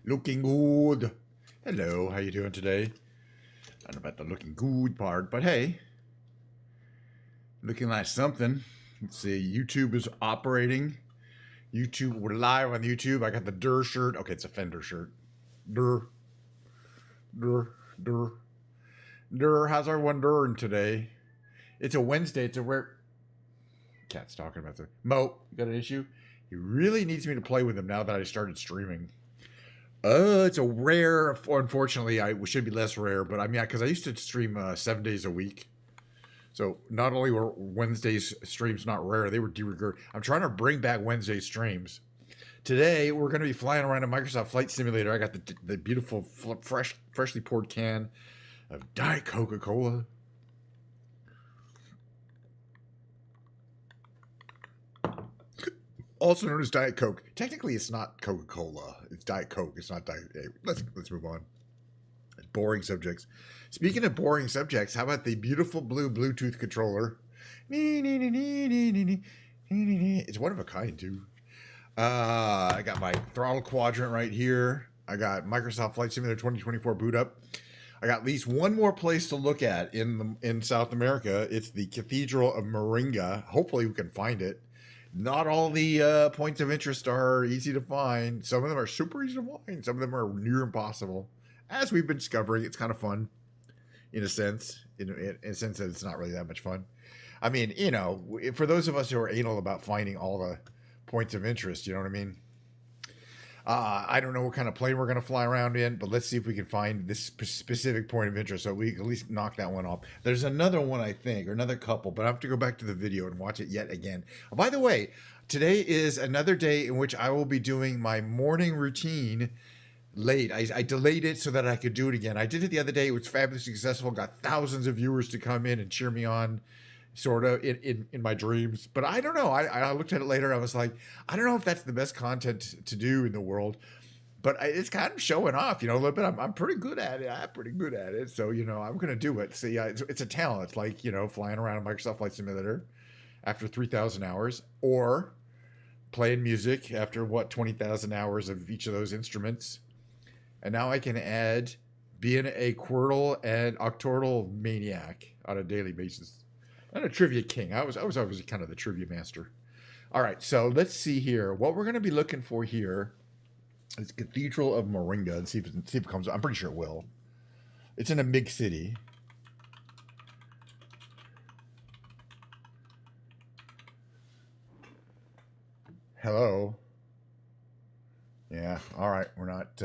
Looking good. Hello, how you doing today? I don't know about the looking good part, but hey, looking like something. Let's see, YouTube is operating. YouTube, we're live on YouTube. I got the Durr shirt. Okay, it's a Fender shirt. Durr, Durr, Durr, Durr. How's everyone Durring today? It's a Wednesday. It's a rare. Cat's talking about the Mo. You got an issue? He really needs me to play with him now that I started streaming. It's a rare. Unfortunately, I should be less rare, but I mean, because I used to stream 7 days a week. So not only were Wednesdays streams not rare, they were de rigueur. I'm trying to bring back Wednesday streams. Today we're going to be flying around a Microsoft Flight Simulator. I got the beautiful, freshly poured can of Diet Coca-Cola. Also known as Diet Coke. Technically, it's not Coca-Cola. It's Diet Coke. It's not Diet. Hey, let's move on. Boring subjects. Speaking of boring subjects, how about the beautiful blue Bluetooth controller? It's one of a kind too. I got my throttle quadrant right here. I got Microsoft Flight Simulator 2024 boot up. I got at least one more place to look at in South America. It's the Cathedral of Moringa. Hopefully, we can find it. Not all the points of interest are easy to find. Some of them are super easy to find. Some of them are near impossible. As we've been discovering, it's kind of fun, in a sense. In a sense that it's not really that much fun. I mean, you know, for those of us who are anal about finding all the points of interest, you know what I mean? I don't know what kind of plane we're going to fly around in, but let's see if we can find this specific point of interest so we can at least knock that one off. There's another one, I think, or another couple, but I have to go back to the video and watch it yet again. Oh, by the way, today is another day in which I will be doing my morning routine late. I delayed it so that I could do it again. I did it the other day. It was fabulously successful. Got thousands of viewers to come in and cheer me on, sort of in my dreams. But I don't know. I looked at it later. I was like, I don't know if that's the best content to do in the world. But it's kind of showing off, you know, a little bit. I'm pretty good at it. I'm pretty good at it. So, you know, I'm going to do it. See, it's a talent. It's like, you know, flying around a Microsoft Flight Simulator after 3,000 hours, or playing music after, 20,000 hours of each of those instruments. And now I can add being a Quirtle and Octordle maniac on a daily basis. And a trivia king. I was always kind of the trivia master. All right, so let's see here. What we're going to be looking for here is Cathedral of Moringa, and see if it comes. I'm pretty sure it will. It's in a big city. Hello. Yeah. All right. We're not.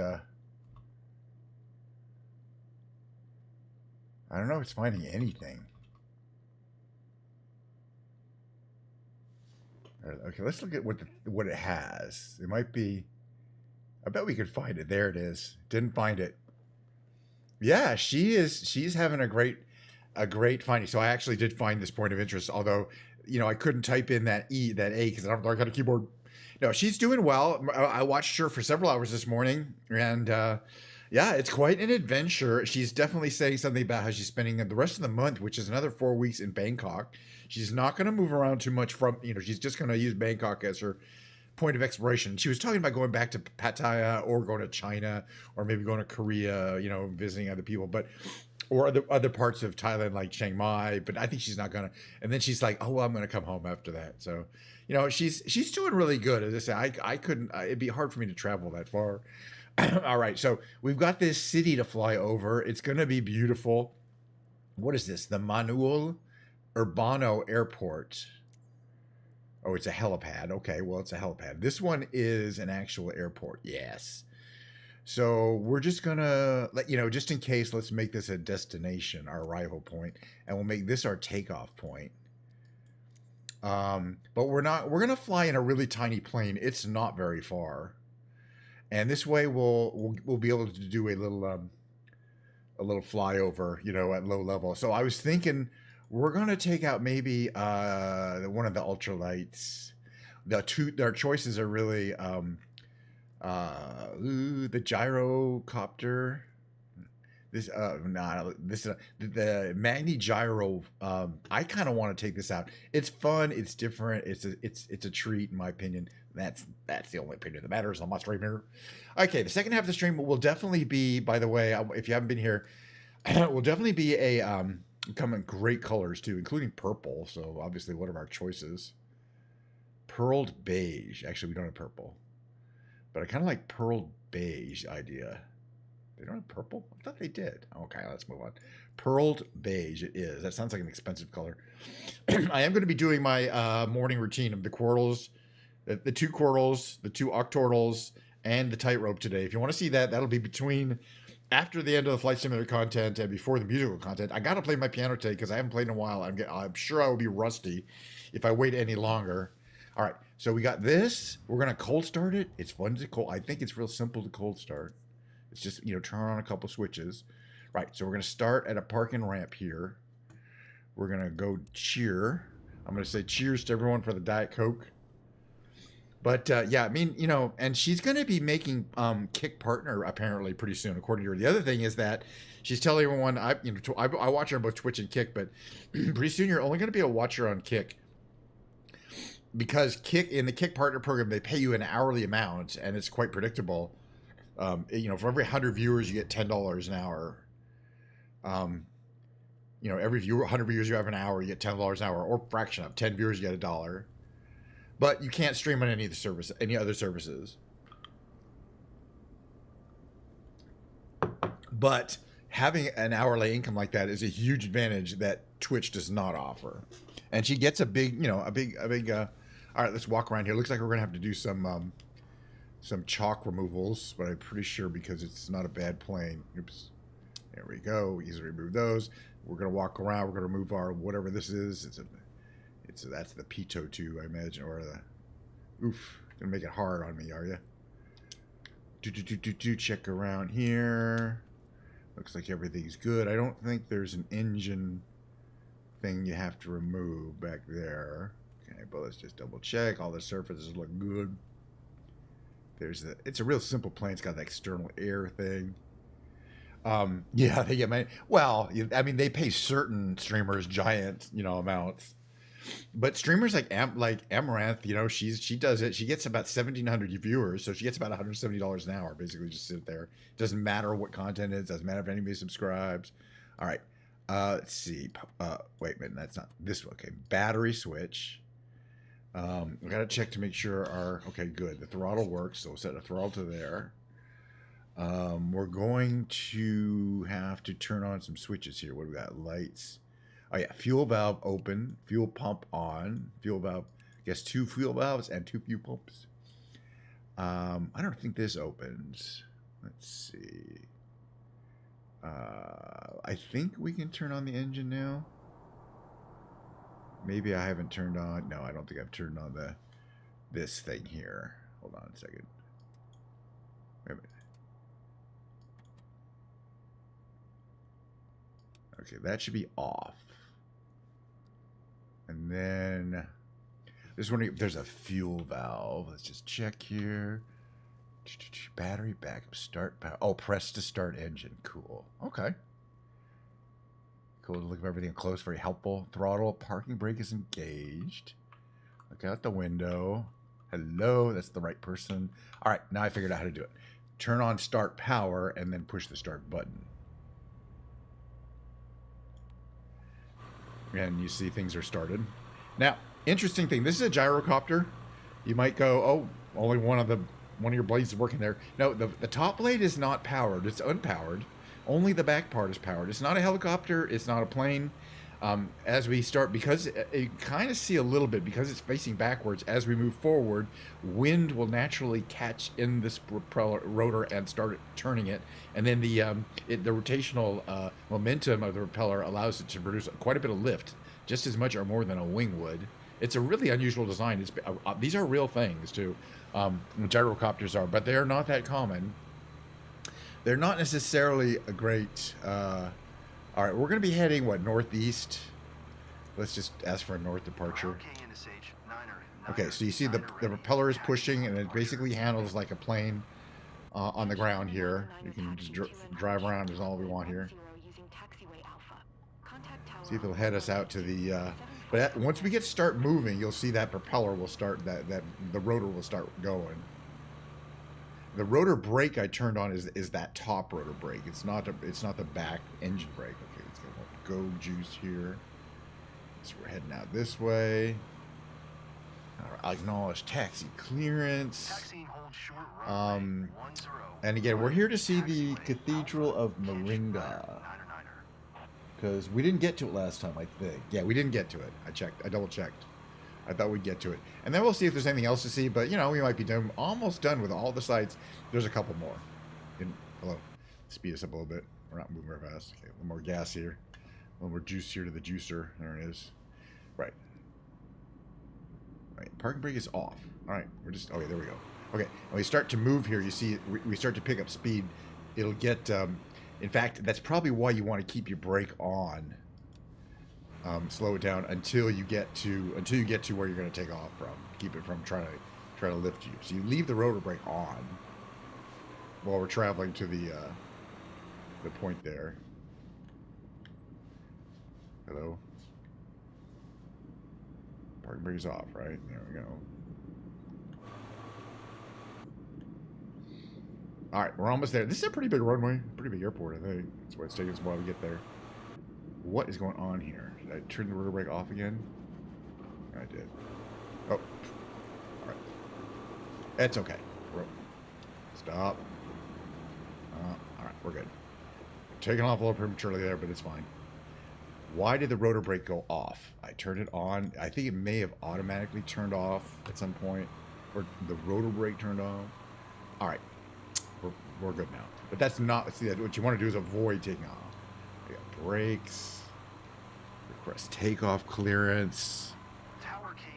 I don't know if it's finding anything. Okay, let's look at what it has. It might be. I bet we could find it. There it is. Didn't find it. Yeah, she's having a great finding. So I actually did find this point of interest, although, you know, I couldn't type in that A because I don't got a keyboard. No, she's doing well. I watched her for several hours this morning, and yeah, it's quite an adventure. She's definitely saying something about how she's spending the rest of the month, which is another 4 weeks in Bangkok. She's not going to move around too much from, you know, she's just going to use Bangkok as her point of exploration. She was talking about going back to Pattaya or going to China or maybe going to Korea, you know, visiting other people, but or other parts of Thailand like Chiang Mai. But I think she's not gonna. And then she's like, oh, well, I'm gonna come home after that. So, you know, she's doing really good. As I say, I couldn't. It'd be hard for me to travel that far. All right, so we've got this city to fly over. It's gonna be beautiful. What is this? The Manuel Urbano Airport. Oh, it's a helipad. Okay, well, it's a helipad. This one is an actual airport. Yes. So we're just gonna let you know, just in case, let's make this a destination, our arrival point, and we'll make this our takeoff point. But we're gonna fly in a really tiny plane. It's not very far, and this way we'll be able to do a little flyover, you know, at low level. So I was thinking we're gonna take out maybe one of the ultralights. Their choices are really the gyrocopter. This the Magni Gyro. I kind of want to take this out. It's fun. It's different. It's a treat in my opinion. That's the only opinion that matters on my stream here. Okay, the second half of the stream will definitely be, by the way, if you haven't been here, will definitely be a come in great colors too, including purple. So obviously one of our choices. Pearled beige. Actually, we don't have purple, but I kind of like pearled beige idea. They don't have purple? I thought they did. Okay, let's move on. Pearled beige it is. That sounds like an expensive color. I am going to be doing my morning routine of the quartals, the two quartals, the two octortals, and the tightrope today. If you want to see that, that'll be between after the end of the Flight Simulator content and before the musical content. I got to play my piano today because I haven't played in a while. I'm sure I will be rusty if I wait any longer. All right, so we got this. We're going to cold start it. It's fun to cold. I think it's real simple to cold start. It's just, turn on a couple switches. Right, so we're going to start at a parking ramp here. We're going to go cheer. I'm going to say cheers to everyone for the Diet Coke. But, yeah, I mean, and she's going to be making Kick partner apparently pretty soon, according to her. The other thing is that she's telling everyone, I watch her on both Twitch and Kick, but pretty soon you're only going to be able to watch her on Kick. Because Kick, in the Kick partner program, they pay you an hourly amount, and it's quite predictable. For every 100 viewers, you get $10 an hour. Every 100 viewers you have an hour, you get $10 an hour, or fraction of 10 viewers, you get $1. But you can't stream on any other services. But having an hourly income like that is a huge advantage that Twitch does not offer. And she gets a big. All right, let's walk around here. Looks like we're gonna have to do some chalk removals, but I'm pretty sure because it's not a bad plane. Oops. There we go. Easily remove those. We're gonna walk around. We're gonna remove our whatever this is. That's the Pitot 2, I imagine, or the. Oof. Gonna make it hard on me, are you? Check around here. Looks like everything's good. I don't think there's an engine thing you have to remove back there. Okay, but let's just double check. All the surfaces look good. It's a real simple plane. It's got the external air thing. Yeah, they get money. Well, I mean, they pay certain streamers giant, amounts. But streamers like Amaranth, she does it. She gets about 1,700 viewers, so she gets about $170 an hour. Basically, just sit there. Doesn't matter what content it is. Doesn't matter if anybody subscribes. All right. Let's see. Wait a minute. That's not this one. Okay. Battery switch. We got to check to make sure okay, good. The throttle works. So we'll set a throttle to there. We're going to have to turn on some switches here. What do we got? Lights. Oh yeah, fuel valve open, fuel pump on, fuel valve. I guess 2 fuel valves and 2 fuel pumps. I don't think this opens. Let's see. I think we can turn on the engine now. Maybe I haven't turned on. No, I don't think I've turned on this thing here. Hold on a second. Wait a minute. Okay, that should be off. And then just wondering if there's a fuel valve. Let's just check here. Battery backup, start power. Oh, press to start engine. Cool. Okay. Cool. Look at everything close. Very helpful. Throttle. Parking brake is engaged. Look out the window. Hello. That's the right person. All right. Now I figured out how to do it. Turn on start power and then push the start button. And you see things are started. Now, interesting thing. This is a gyrocopter. You might go, oh, only one of your blades is working there. No, the top blade is not powered. It's unpowered. Only the back part is powered. It's not a helicopter. It's not a plane. As we start, because you kind of see a little bit, because it's facing backwards, as we move forward, wind will naturally catch in this propeller rotor and start turning it. And then the rotational momentum of the propeller allows it to produce quite a bit of lift, just as much or more than a wing would. It's a really unusual design. These are real things, too. Gyrocopters are, but they're not that common. They're not necessarily a great... all right, we're going to be heading, northeast? Let's just ask for a north departure. Okay, so you see the propeller is pushing, and it basically handles like a plane on the ground here. You can just drive around is all we want here. See if it'll head us out to the... But once we start moving, you'll see that propeller will start, that the rotor will start going. The rotor brake I turned on is that top rotor brake. It's not the back engine brake. Okay, let's go juice here. So we're heading out this way. I acknowledge taxi clearance. And again, we're here to see the Cathedral of Moringa, because we didn't get to it last time, I think. Yeah, we didn't get to it. I double checked. I thought we'd get to it. And then we'll see if there's anything else to see, but you know, we might be almost done with all the sites. There's a couple more. Hello. Speed us up a little bit. We're not moving very fast. Okay, a little more gas here. A little more juice here to the juicer. There it is. Right. Right. Parking brake is off. All right. We're just, okay, there we go. Okay. When we start to move here, you see we start to pick up speed. It'll get, in fact, that's probably why you want to keep your brake on. Slow it down until you get to where you're going to take off from. Keep it from trying to lift you. So you leave the rotor brake on while we're traveling to the point there. Hello. Parking brake is off, right? There we go. All right, we're almost there. This is a pretty big runway, pretty big airport, I think. That's why it's taking us a while to get there. What is going on here? Did I turn the rotor brake off again? I did. Oh. All right. It's okay. Stop. All right, we're good. Taking off a little prematurely there, but it's fine. Why did the rotor brake go off? I turned it on. I think it may have automatically turned off at some point, or the rotor brake turned off. All right. We're good now. But that's not, see, what you want to do is avoid taking off. We got brakes. Request takeoff clearance.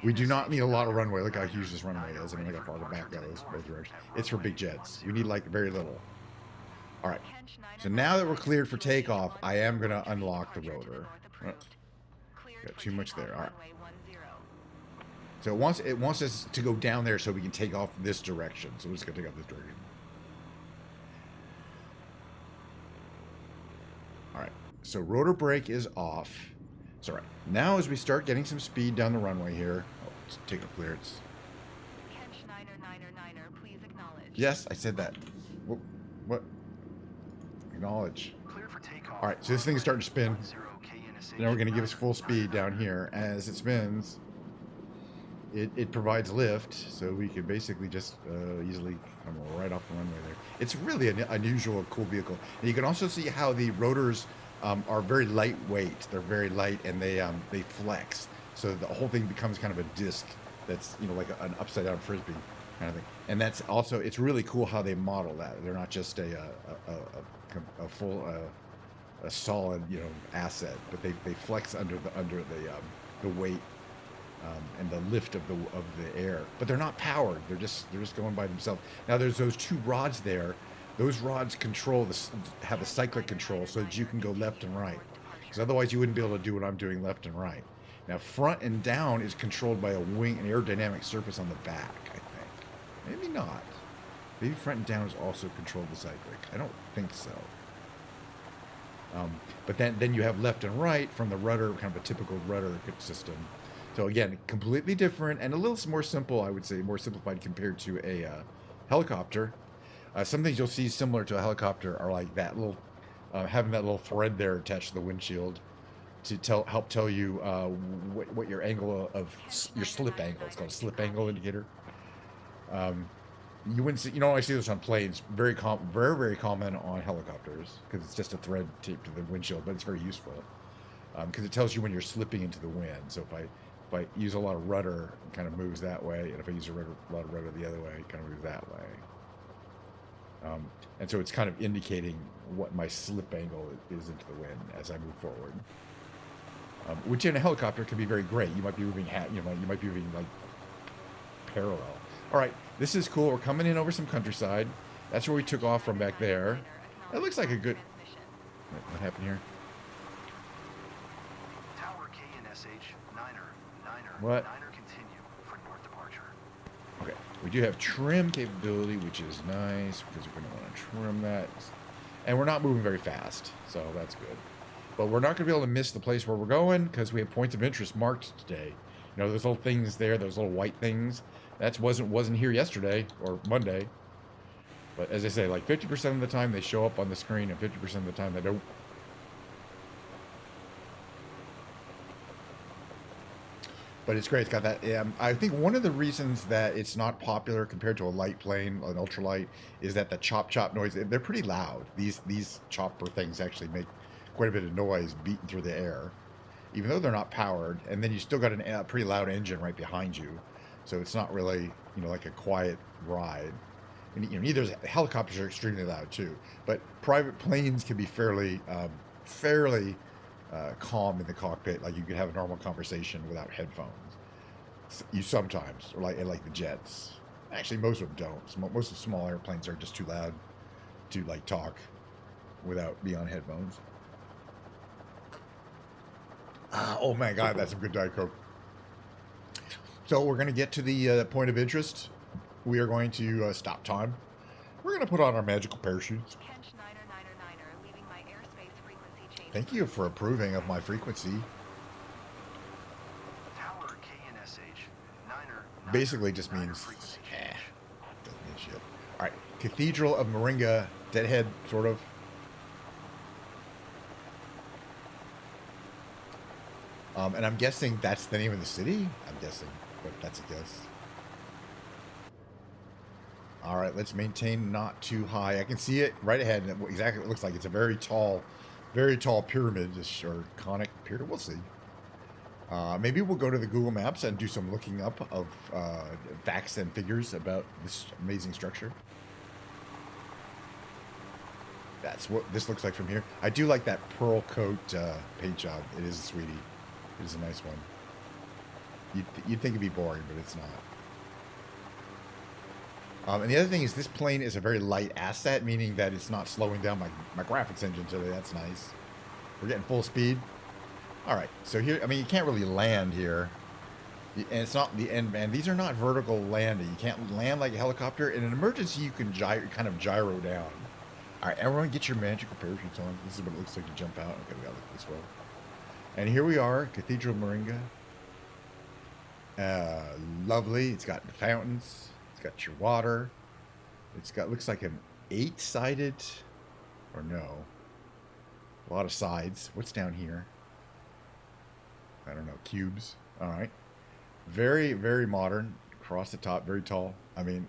We do not need a lot of runway. Look how huge this runway is. I mean, look how far the back goes, both directions. It's for big jets. We need like very little. All right. So now that we're cleared for takeoff, I am going to unlock the rotor. Oh, got too much there. All right. So it wants us to go down there so we can take off this direction. So we're just going to take off this direction. All right. So rotor brake is off. So right now, as we start getting some speed down the runway here, let's take a clearance. Please acknowledge. Yes, I said that. What? Acknowledge. All right, so this thing is starting to spin. Now we're going to give us full speed down here. As it spins, it provides lift, so we can basically just easily come right off the runway there. It's really an unusual, cool vehicle. And you can also see how the rotors are very lightweight. They're very light, and they flex, so the whole thing becomes kind of a disc that's, you know, like an upside down frisbee kind of thing. And that's also, it's really cool how they model that. They're not just a full a solid, you know, asset, but they flex under the weight and the lift of the air. But they're not powered. They're just going by themselves. Now there's those two rods there. Those rods have a cyclic control so that you can go left and right. Because otherwise you wouldn't be able to do what I'm doing left and right. Now front and down is controlled by an aerodynamic surface on the back, I think. Maybe not. Maybe front and down is also controlled by cyclic. I don't think so. But then you have left and right from the rudder, kind of a typical rudder system. So again, completely different and a little more simple, I would say, more simplified compared to a helicopter. Some things you'll see similar to a helicopter are like that little, having that little thread there attached to the windshield to help tell you what your angle of your slip angle. It's called a slip angle indicator. You wouldn't see, you don't always see this on planes. Very common on helicopters because it's just a thread taped to the windshield, but it's very useful because it tells you when you're slipping into the wind. So if I use a lot of rudder, it kind of moves that way, and if I use a lot of rudder the other way, it kind of moves that way. And so it's kind of indicating what my slip angle is into the wind as I move forward. Which in a helicopter can be very great. You might be moving you might be moving like parallel. All right, this is cool. We're coming in over some countryside. That's where we took off from back there. It looks like a good. What happened here? Tower KNSH Niner. What? Niner continue for north departure. Okay, we do have trim capability, which is nice because we're going to want to trim that. And we're not moving very fast, so that's good. But we're not going to be able to miss the place where we're going because we have points of interest marked today. You know, those little things there, those little white things. That wasn't here yesterday or Monday. But as I say, like 50% of the time they show up on the screen and 50% of the time they don't. But it's great. It's got that. I think one of the reasons that it's not popular compared to a light plane, an ultralight, is that the chop noise. They're pretty loud. These chopper things actually make quite a bit of noise beating through the air, even though they're not powered. And then you still got a pretty loud engine right behind you, so it's not really, you know, like a quiet ride. And, you know, neither helicopters are extremely loud too, but private planes can be fairly calm in the cockpit. Like you could have a normal conversation without headphones. You sometimes, or like the jets. Actually, most of them don't. Most of the small airplanes are just too loud to like talk without being on headphones. Oh my God, that's some good Diet Coke. So we're going to get to the point of interest. We are going to stop time. We're going to put on our magical parachutes. Kench Niner Niner Niner, leaving my airspace frequency change. Thank you for approving of my frequency. Tower KNSH, Niner. Basically just Niner means, frequency eh, change. doesn't mean shit. All right, Cathedral of Moringa, Deadhead, sort of. And I'm guessing that's the name of the city. I'm guessing, but that's a guess. All right, let's maintain not too high. I can see it right ahead, and exactly what it looks like. It's a very tall pyramid, or conic pyramid. We'll see. Maybe we'll go to the Google Maps and do some looking up of facts and figures about this amazing structure. That's what this looks like from here. I do like that pearl coat paint job. It is a sweetie. It is a nice one. You'd think it'd be boring, but it's not. And the other thing is this plane is a very light asset, meaning that it's not slowing down my graphics engine today. That's nice. We're getting full speed. All right, so here, I mean, you can't really land here. And it's not the end, man. These are not vertical landing. You can't land like a helicopter. In an emergency, you can kind of gyro down. All right, everyone get your magical parachutes on. This is what it looks like to jump out. Okay, we gotta look this way. And here we are, Cathedral Moringa. Lovely. It's got the fountains. It's got your water. It's got, looks like an 8-sided, or no, a lot of sides. What's down here? I don't know, cubes. All right. Very, very modern. Across the top, very tall. I mean,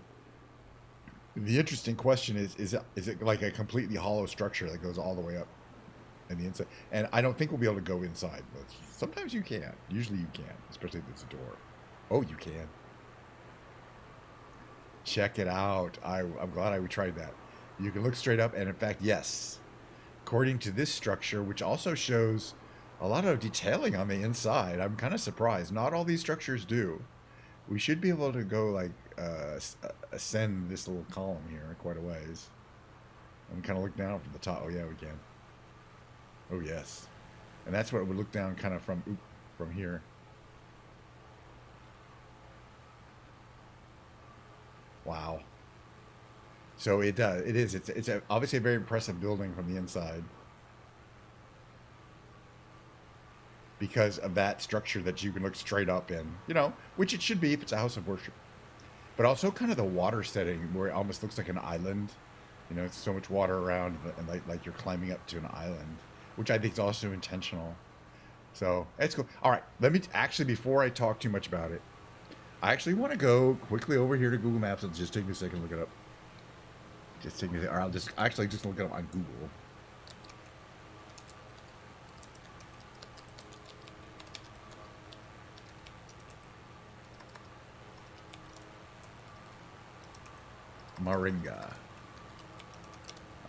the interesting question is it like a completely hollow structure that goes all the way up in the inside? And I don't think we'll be able to go inside, but sometimes you can. Usually you can, especially if it's a door. Oh, you can. Check it out. I'm glad I tried that. You can look straight up, and in fact, yes. According to this structure, which also shows a lot of detailing on the inside, I'm kind of surprised. Not all these structures do. We should be able to go like ascend this little column here quite a ways. And kind of look down from the top. Oh yeah, we can. Oh yes. And that's what it would look down kind of from here. Wow. So it does. It is. It's obviously a very impressive building from the inside. Because of that structure that you can look straight up in, you know, which it should be if it's a house of worship. But also kind of the water setting where it almost looks like an island. You know, it's so much water around and like you're climbing up to an island, which I think is also intentional. So it's cool. All right, let me actually, before I talk too much about it, I actually want to go quickly over here to Google Maps. It'll just take me a second to look it up. Just take me there. Or I'll just look it up on Google. Moringa.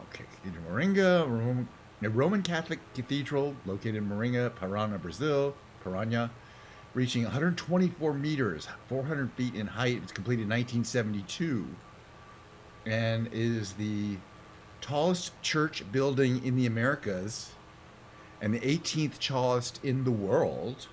Okay, Moringa, a Roman Catholic cathedral located in Moringa, Paraná, Brazil. Paraná, reaching 124 meters, 400 feet in height. It's completed in 1972, and is the tallest church building in the Americas, and the 18th tallest in the world.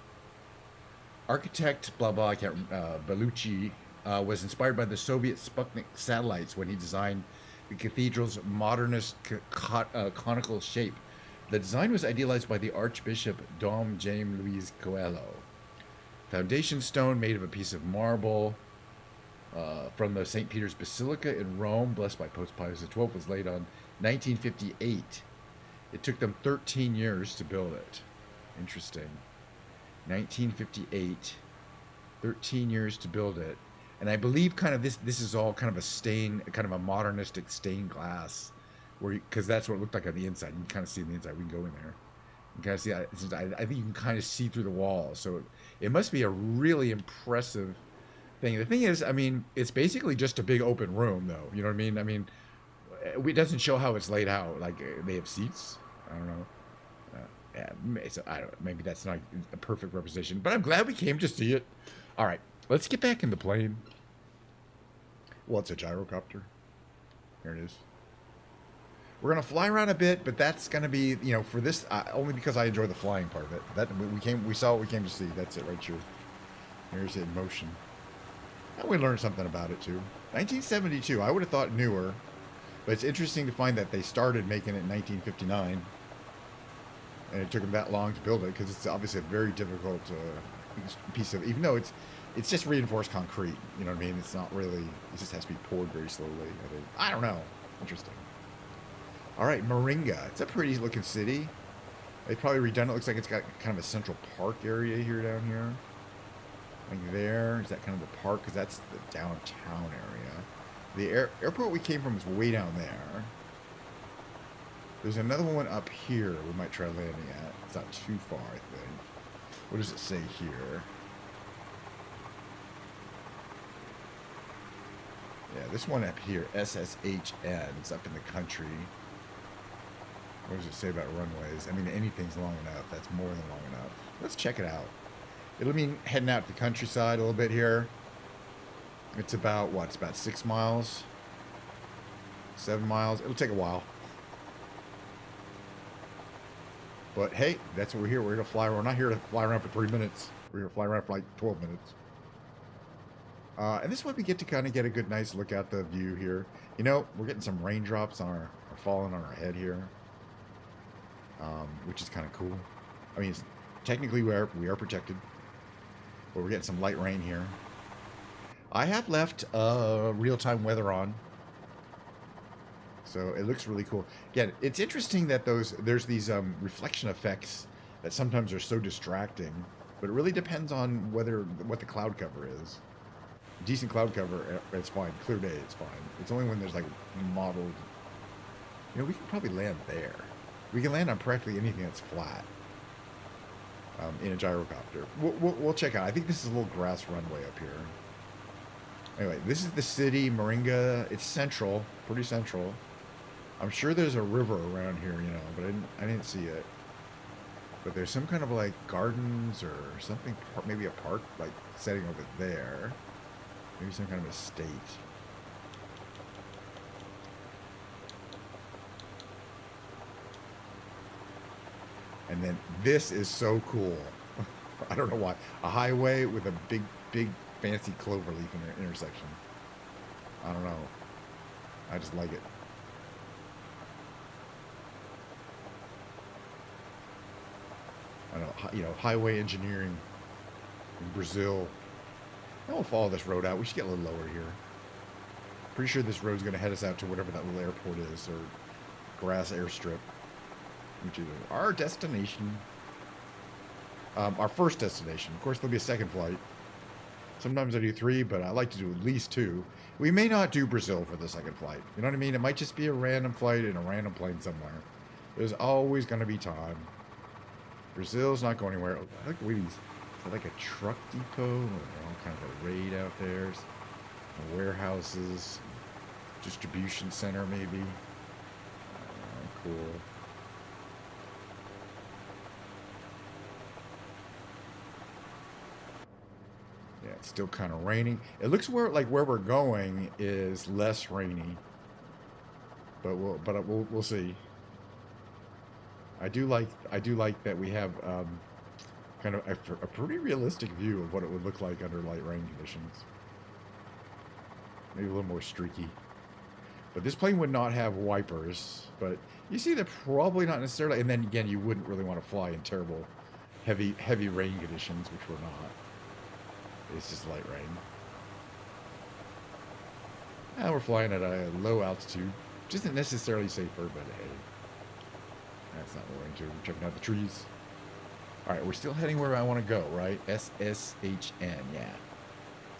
Architect blah blah, I can't. Bellucci. Was inspired by the Soviet Sputnik satellites when he designed the cathedral's modernist conical shape. The design was idealized by the Archbishop Dom Jaime Luis Coelho. Foundation stone made of a piece of marble from the St. Peter's Basilica in Rome, blessed by Pope Pius XII, was laid on 1958. It took them 13 years to build it. Interesting. 1958, 13 years to build it. And I believe kind of this is all kind of a kind of a modernistic stained glass, because that's what it looked like on the inside. You can kind of see on the inside. We can go in there. You can kind of see. I think you can kind of see through the walls. So it must be a really impressive thing. The thing is, I mean, it's basically just a big open room, though. You know what I mean? I mean, it doesn't show how it's laid out. Like they have seats. I don't know. Yeah, I don't. Maybe that's not a perfect representation, but I'm glad we came to see it. All right, let's get back in the plane. Well, it's a gyrocopter. Here it is. We're gonna fly around a bit, but that's gonna be, you know, for this only because I enjoy the flying part of it. That we saw what we came to see. That's it right here. Here's it in motion. And we learned something about it too. 1972. I would have thought newer, but it's interesting to find that they started making it in 1959, and it took them that long to build it because it's obviously a very difficult piece of. Even though it's just reinforced concrete. You know what I mean? It's not really. It just has to be poured very slowly. I don't know. Interesting. All right, Moringa. It's a pretty looking city. They probably redone it. Looks like it's got kind of a central park area here down here. Like there. Is that kind of the park? Because that's the downtown area. The airport we came from is way down there. There's another one up here we might try landing at. It's not too far, I think. What does it say here? Yeah, this one up here, SSHN. It's up in the country. What does it say about runways? I mean, anything's long enough. That's more than long enough. Let's check it out. It'll mean heading out to the countryside a little bit here. It's about, what? It's about 6 miles? 7 miles? It'll take a while. But hey, that's what we're here. We're here to fly around. We're not here to fly around for 3 minutes. We're here to fly around for like 12 minutes. And this way we get to kind of get a good, nice look at the view here. You know, we're getting some raindrops on are falling on our head here. Which is kind of cool. I mean, technically we are protected, but we're getting some light rain here. I have left real-time weather on, so it looks really cool. Again, it's interesting that there's these reflection effects that sometimes are so distracting, but it really depends on what the cloud cover is. Decent cloud cover, it's fine. Clear day, it's fine. It's only when there's like mottled. You know, we can probably land there. We can land on practically anything that's flat in a gyrocopter. We'll check out. I think this is a little grass runway up here. Anyway, this is the city, Moringa. It's central, pretty central. I'm sure there's a river around here, you know, but I didn't see it. But there's some kind of like gardens or something, maybe a park like setting over there. Maybe some kind of estate. And then this is so cool. I don't know why. A highway with a big fancy clover leaf intersection. I don't know. I just like it. I don't know, you know, highway engineering in Brazil. I won't follow this road out. We should get a little lower here. Pretty sure this road's going to head us out to whatever that little airport is, or grass airstrip. Which is our destination. Our first destination. Of course, there'll be a second flight. Sometimes I do 3, but I like to do at least 2. We may not do Brazil for the second flight. You know what I mean? It might just be a random flight in a random plane somewhere. There's always going to be time. Brazil's not going anywhere. I like the way these... Is that like a truck depot? Or all kind of a raid out there. Warehouses. Distribution center, maybe. Cool. Yeah, it's still kind of raining. It looks where we're going is less rainy, but we'll see. I do like that we have kind of a pretty realistic view of what it would look like under light rain conditions. Maybe a little more streaky, But this plane would not have wipers. But you see, they're probably not necessarily. And then again, you wouldn't really want to fly in terrible, heavy rain conditions, which we're not. It's just light rain. And we're flying at a low altitude, which isn't necessarily safer, but hey, that's not what we're into. We're checking out the trees. All right, we're still heading where I want to go, right? SSHN, yeah.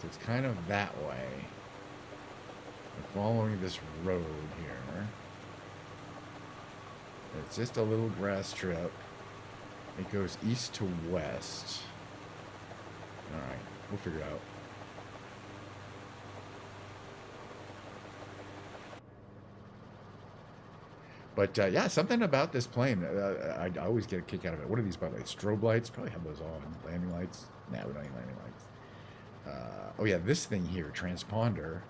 So it's kind of that way. We're following this road here. It's just a little grass strip. It goes east to west. All right, we'll figure it out. But yeah, something about this plane, I always get a kick out of it. What are these, by the way? Strobe lights? Probably have those on. Landing lights? Nah, we don't need landing lights. Oh yeah, this thing here, transponder,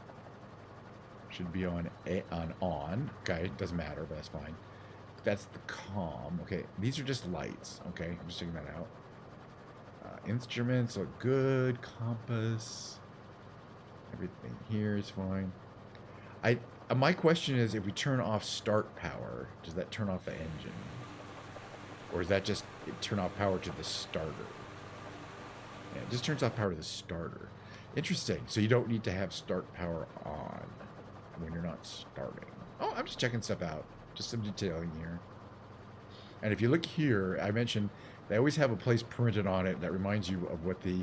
should be on. Okay, doesn't matter, but that's fine. That's the comm. Okay, these are just lights. Okay, I'm just checking that out. Instruments look good. Compass. Everything here is fine. My question is, if we turn off start power, does that turn off the engine? Or is that just turn off power to the starter? Yeah, it just turns off power to the starter. Interesting. So you don't need to have start power on when you're not starting. Oh, I'm just checking stuff out. Just some detailing here. And if you look here, I mentioned they always have a place printed on it that reminds you of what the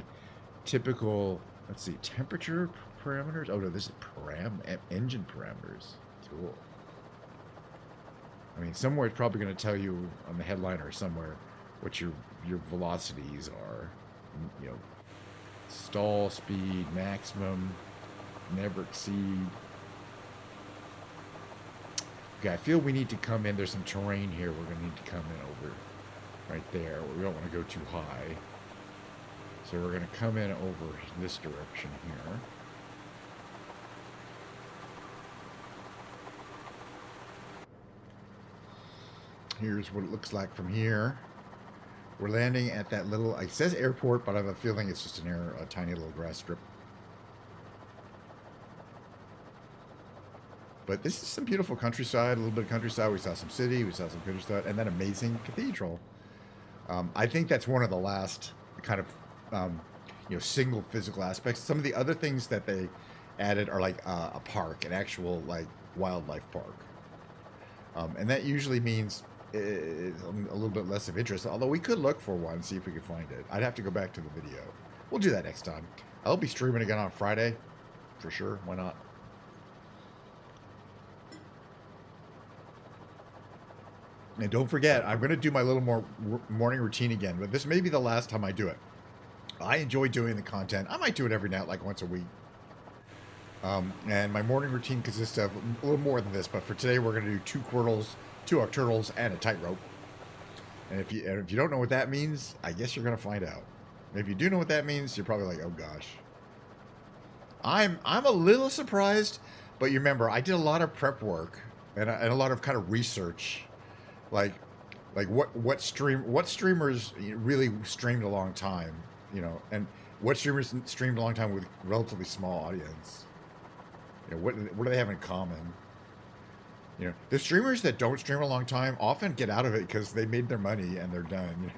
typical, let's see, temperature parameters. Oh no, this is engine parameters. Cool. I mean, somewhere it's probably going to tell you on the headliner somewhere what your velocities are. You know, stall speed, maximum, never exceed. Okay, I feel we need to come in. There's some terrain here. We're going to need to come in over right there. We don't want to go too high. So we're going to come in over this direction here. Here's what it looks like from here. We're landing at that little, it says airport, but I have a feeling it's just a tiny little grass strip. But this is some beautiful countryside, a little bit of countryside. We saw some city, we saw some countryside, and that amazing cathedral. I think that's one of the last kind of, single physical aspects. Some of the other things that they added are like a park, an actual like wildlife park. And that usually means it's a little bit less of interest, although we could look for one, see if we could find it. I'd have to go back to the video. We'll do that next time. I'll be streaming again on Friday, for sure. Why not? And don't forget, I'm going to do my little more morning routine again, but this may be the last time I do it. I enjoy doing the content. I might do it every night, like once a week. And my morning routine consists of a little more than this, but for today we're going to do 2 Quirtles, 2 Octurtles, and a tightrope. And if you don't know what that means, I guess you're going to find out. And if you do know what that means, you're probably like, oh gosh. I'm a little surprised, but you remember I did a lot of prep work and a lot of kind of research, like what streamers really streamed a long time, and what streamers streamed a long time with relatively small audience. What do they have in common? The streamers that don't stream a long time often get out of it because they made their money and they're done.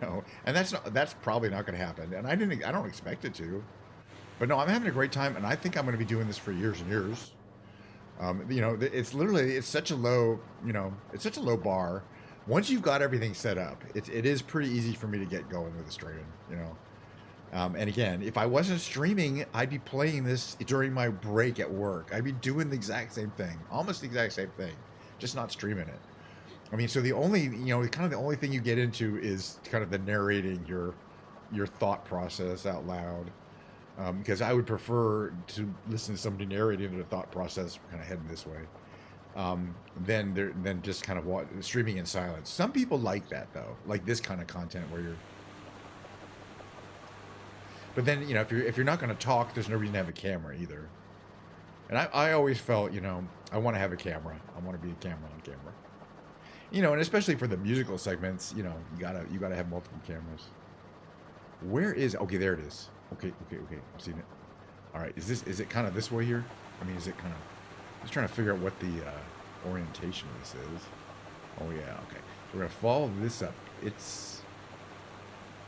And that's probably not going to happen. And I don't expect it to. But no, I'm having a great time, and I think I'm going to be doing this for years and years. It's such a low, it's such a low bar. Once you've got everything set up, it is pretty easy for me to get going with the streaming. And again, if I wasn't streaming, I'd be playing this during my break at work. I'd be doing the exact same thing, almost the exact same thing, just not streaming it. I mean, so the only, kind of the only thing you get into is kind of the narrating your thought process out loud. Because I would prefer to listen to somebody narrating their thought process, kind of heading this way, than just kind of streaming in silence. Some people like that though, like this kind of content where you're. But then if you're not going to talk, there's no reason to have a camera either. And I always felt I want to have a camera. I want to be a camera on camera. And especially for the musical segments, you gotta have multiple cameras. Where is? Okay, there it is. Okay. I've seen it. All right. Is it kind of this way here? I mean, is it kind of? I'm just trying to figure out what the orientation this is. Oh yeah, okay. So we're gonna follow this up. It's,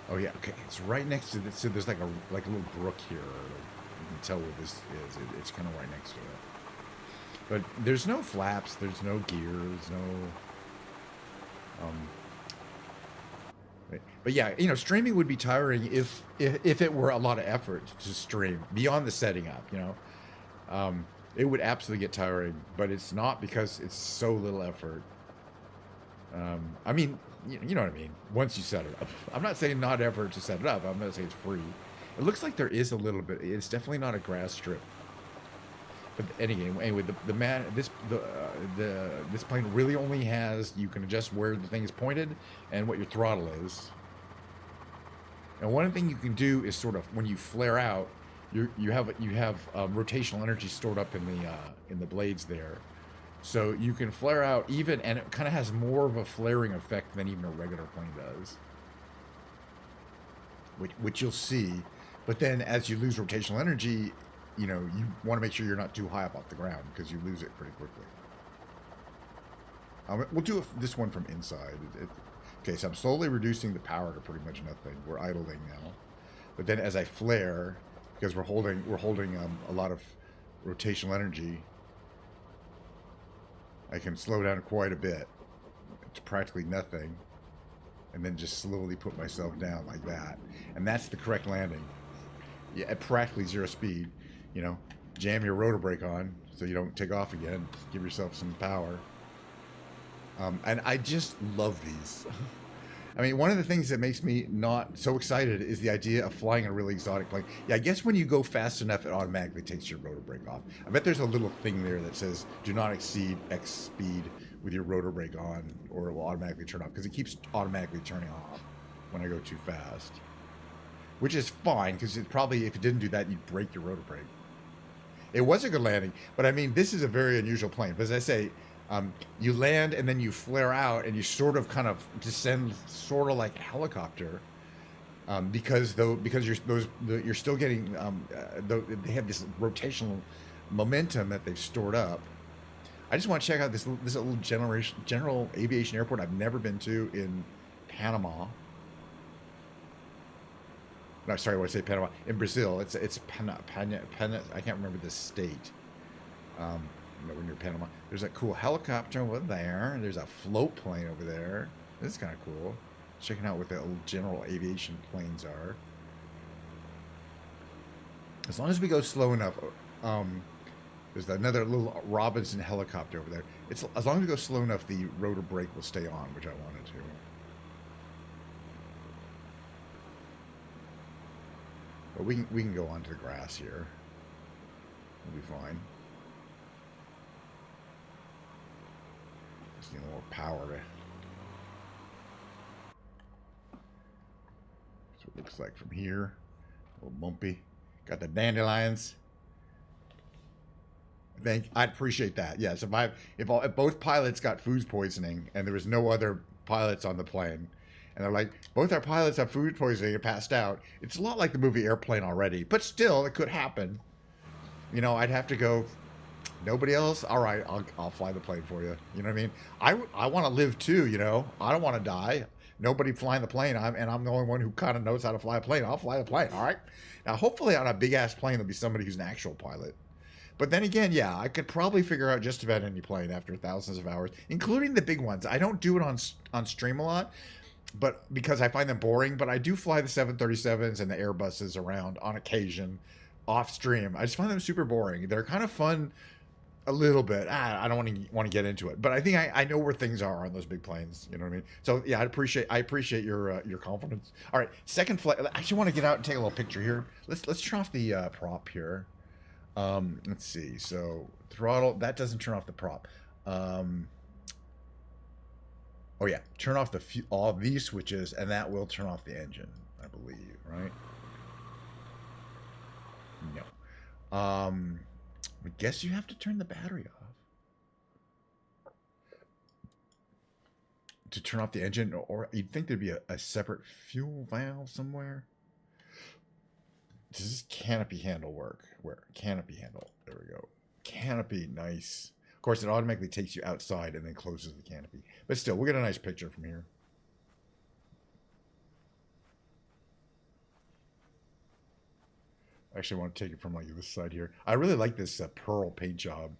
oh yeah, okay. It's right next to this. So there's like a little brook here. You can tell where this is. It's kind of right next to it. But there's no flaps. There's no gears. No. But yeah, you know, streaming would be tiring if it were a lot of effort to stream beyond the setting up. You know, it would absolutely get tiring. But it's not because it's so little effort. I mean, you know what I mean. Once you set it up, I'm not saying not effort to set it up. I'm not saying it's free. It looks like there is a little bit. It's definitely not a grass strip. But anyway, this plane really only has, you can adjust where the thing is pointed and what your throttle is. And one thing you can do is sort of when you flare out, you have rotational energy stored up in the blades there, so you can flare out even, and it kind of has more of a flaring effect than even a regular plane does, which you'll see. But then as you lose rotational energy, you know, you want to make sure you're not too high up off the ground because you lose it pretty quickly. We'll do this one from inside. Okay, so I'm slowly reducing the power to pretty much nothing. We're idling now, but then as I flare, because we're holding a lot of rotational energy, I can slow down quite a bit to practically nothing, and then just slowly put myself down like that, and that's the correct landing. Yeah, at practically zero speed. You know, jam your rotor brake on so you don't take off again. Give yourself some power. And I just love these. I mean, one of the things that makes me not so excited is the idea of flying a really exotic plane. Yeah, I guess when you go fast enough, it automatically takes your rotor brake off. I bet there's a little thing there that says, do not exceed X speed with your rotor brake on, or it will automatically turn off, because it keeps automatically turning off when I go too fast. Which is fine, because it probably, if it didn't do that, you'd break your rotor brake. It was a good landing, but I mean, this is a very unusual plane. But as I say, you land and then you flare out and you sort of kind of descend, sort of like a helicopter, because you're still getting they have this rotational momentum that they've stored up. I just want to check out this little general aviation airport I've never been to in Panama. No, sorry, I want to say Panama. In Brazil, it's Pana. I can't remember the state. Nowhere near Panama. There's a cool helicopter over there. There's a float plane over there. This is kind of cool. Checking out what the old general aviation planes are. As long as we go slow enough, there's another little Robinson helicopter over there. It's as long as we go slow enough, the rotor brake will stay on, which I wanted to. But we can go onto the grass here. We'll be fine. Just need a little more power to. That's what it looks like from here. A little bumpy. Got the dandelions. I'd appreciate that. Yes, if both pilots got food poisoning and there was no other pilots on the plane, and they're like, both our pilots have food poisoning and passed out. It's a lot like the movie Airplane already, but still, it could happen. You know, I'd have to go, nobody else? All right, I'll fly the plane for you. You know what I mean? I want to live too, you know? I don't want to die. Nobody flying the plane, I'm the only one who kind of knows how to fly a plane. I'll fly the plane, all right? Now, hopefully on a big-ass plane, there'll be somebody who's an actual pilot. But then again, yeah, I could probably figure out just about any plane after thousands of hours, including the big ones. I don't do it on stream a lot, but because I find them boring, but I do fly the 737s and the Airbuses around on occasion off stream. I just find them super boring. They're kind of fun a little bit. I don't want to get into it, but I think I know where things are on those big planes. You know what I mean? So yeah, I appreciate your confidence. All right, second flight. I actually want to get out and take a little picture here. Let's turn off the prop here. Let's see. So throttle, that doesn't turn off the prop. Oh yeah, turn off all these switches, and that will turn off the engine, I believe, right? No. I guess you have to turn the battery off to turn off the engine, or you'd think there'd be a separate fuel valve somewhere. Does this canopy handle work? Where? Canopy handle. There we go. Canopy, nice. Of course, it automatically takes you outside and then closes the canopy. But still, we'll get a nice picture from here. Actually, I want to take it from like this side here. I really like this pearl paint job.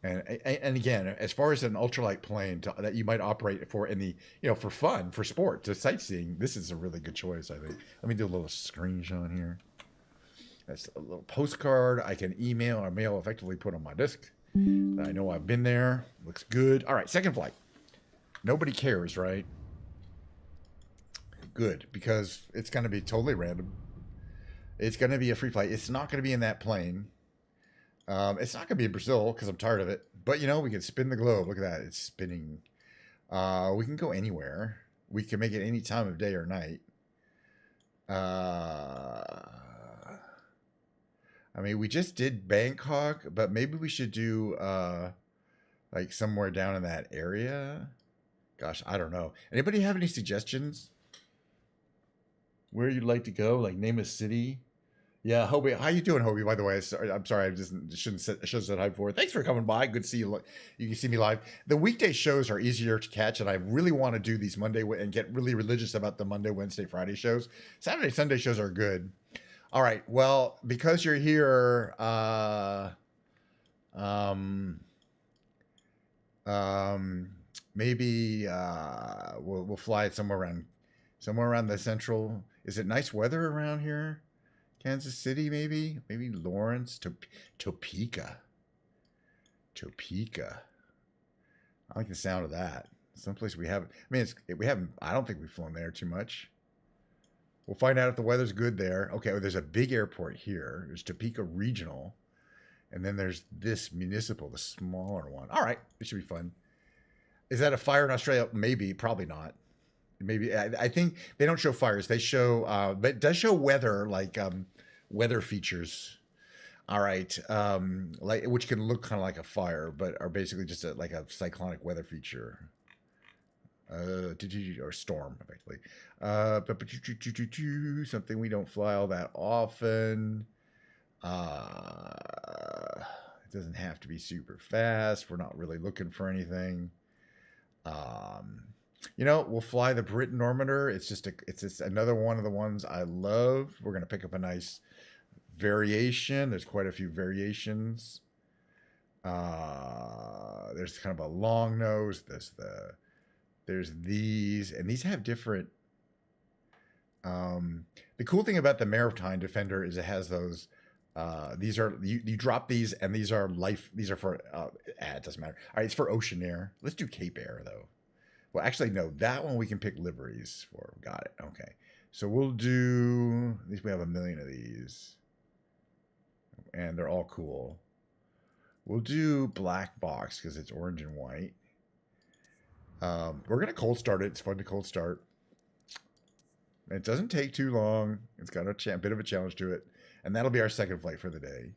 And again, as far as an ultralight plane that you might operate for in the, for fun, for sport, to sightseeing, this is a really good choice, I think. Let me do a little screenshot here. That's a little postcard I can email or mail effectively put on my disk. I know I've been there. Looks good. All right, second flight. Nobody cares, right? Good, because it's going to be totally random. It's going to be a free flight. It's not going to be in that plane. It's not going to be in Brazil because I'm tired of it. But, we can spin the globe. Look at that. It's spinning. We can go anywhere. We can make it any time of day or night. We just did Bangkok, but maybe we should do, like, somewhere down in that area. Gosh, I don't know. Anybody have any suggestions? Where you'd like to go? Like, name a city? Yeah, Hobie. How you doing, Hobie? By the way, I'm sorry, I just shouldn't have said hi before. Thanks for coming by. Good to see you. You can see me live. The weekday shows are easier to catch, and I really want to do these Monday and get really religious about the Monday, Wednesday, Friday shows. Saturday, Sunday shows are good. All right. Well, because you're here, maybe we'll fly it somewhere around the central. Is it nice weather around here? Kansas City, maybe Lawrence, Topeka. I like the sound of that. Someplace we haven't. We haven't. I don't think we've flown there too much. We'll find out if the weather's good there. Okay, well, there's a big airport here. There's Topeka Regional, and then there's this municipal, the smaller one. All right, it should be fun. Is that a fire in Australia? Maybe, probably not. Maybe I think they don't show fires. They show, but it does show weather, like weather features. All right, like which can look kind of like a fire, but are basically just like a cyclonic weather feature, or storm, effectively. Something we don't fly all that often. It doesn't have to be super fast. We're not really looking for anything. We'll fly the Brit Normander. It's just another one of the ones I love. We're going to pick up a nice variation. There's quite a few variations. There's kind of a long nose. There's these, and these have different. The cool thing about the Maritime Defender is it has those. These are you drop these, and these are for. It doesn't matter. All right, it's for Ocean Air. Let's do Cape Air though. Well, actually, no. That one we can pick liveries for. Got it. Okay. So we'll do. At least we have a million of these, and they're all cool. We'll do black box because it's orange and white. We're gonna cold start it. It's fun to cold start. It doesn't take too long. It's got a bit of a challenge to it, and that'll be our second flight for the day.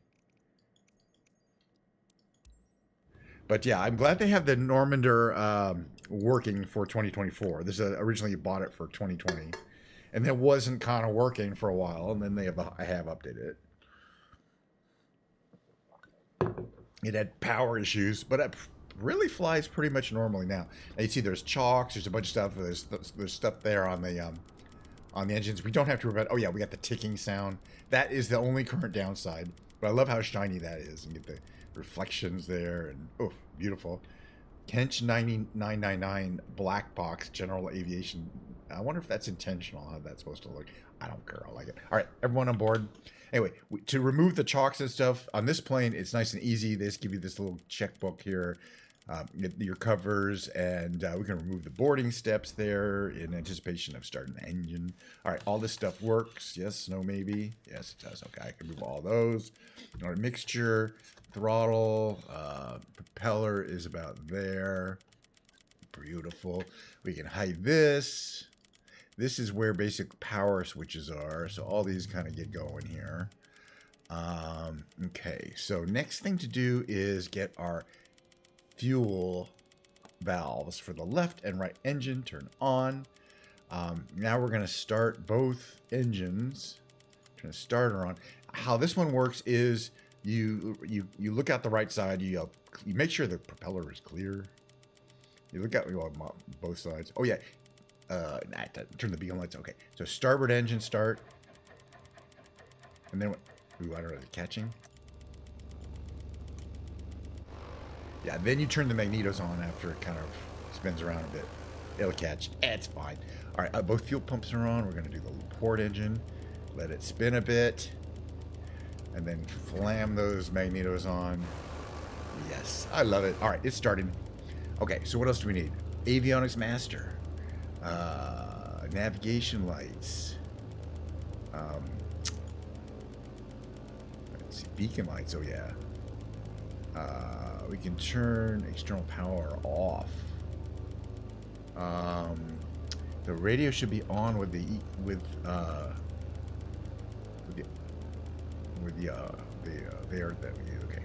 But yeah, I'm glad they have the Normander working for 2024. This is originally you bought it for 2020, and it wasn't kind of working for a while, and then I have updated it. It had power issues, but it really flies pretty much normally now. Now you see there's chocks, there's a bunch of stuff. There's stuff there on the engines. We don't have to worry about. Oh yeah, we got the ticking sound. That is the only current downside. But I love how shiny that is, and get the reflections there, and oh, beautiful. Kench 9999 black box general aviation. I wonder if that's intentional. How that's supposed to look. I don't care. I like it. All right, everyone on board. Anyway, to remove the chocks and stuff on this plane, it's nice and easy. They just give you this little checkbook here, your covers, and we can remove the boarding steps there in anticipation of starting the engine. All right, all this stuff works. Yes, no, maybe. Yes, it does. Okay, I can move all those. All right, mixture, throttle, propeller is about there. Beautiful. We can hide this. This is where basic power switches are. So all these kind of get going here. Okay, so next thing to do is get our fuel valves for the left and right engine turn on. Now we're going to start both engines. Turn the starter on. How this one works is you look out the right side. You make sure the propeller is clear. You look out both sides. Oh yeah, turn the beacon lights. Okay, so starboard engine start, and then ooh, I don't know, is it catching? Yeah, then you turn the magnetos on after it kind of spins around a bit. It'll catch. It's fine. All right, both fuel pumps are on. We're gonna do the port engine. Let it spin a bit, and then flam those magnetos on. Yes, I love it. All right, it's starting. Okay, so what else do we need? Avionics master, navigation lights. Let's see, beacon lights. Oh yeah. We can turn external power off. The radio should be on with the there that we use. Okay.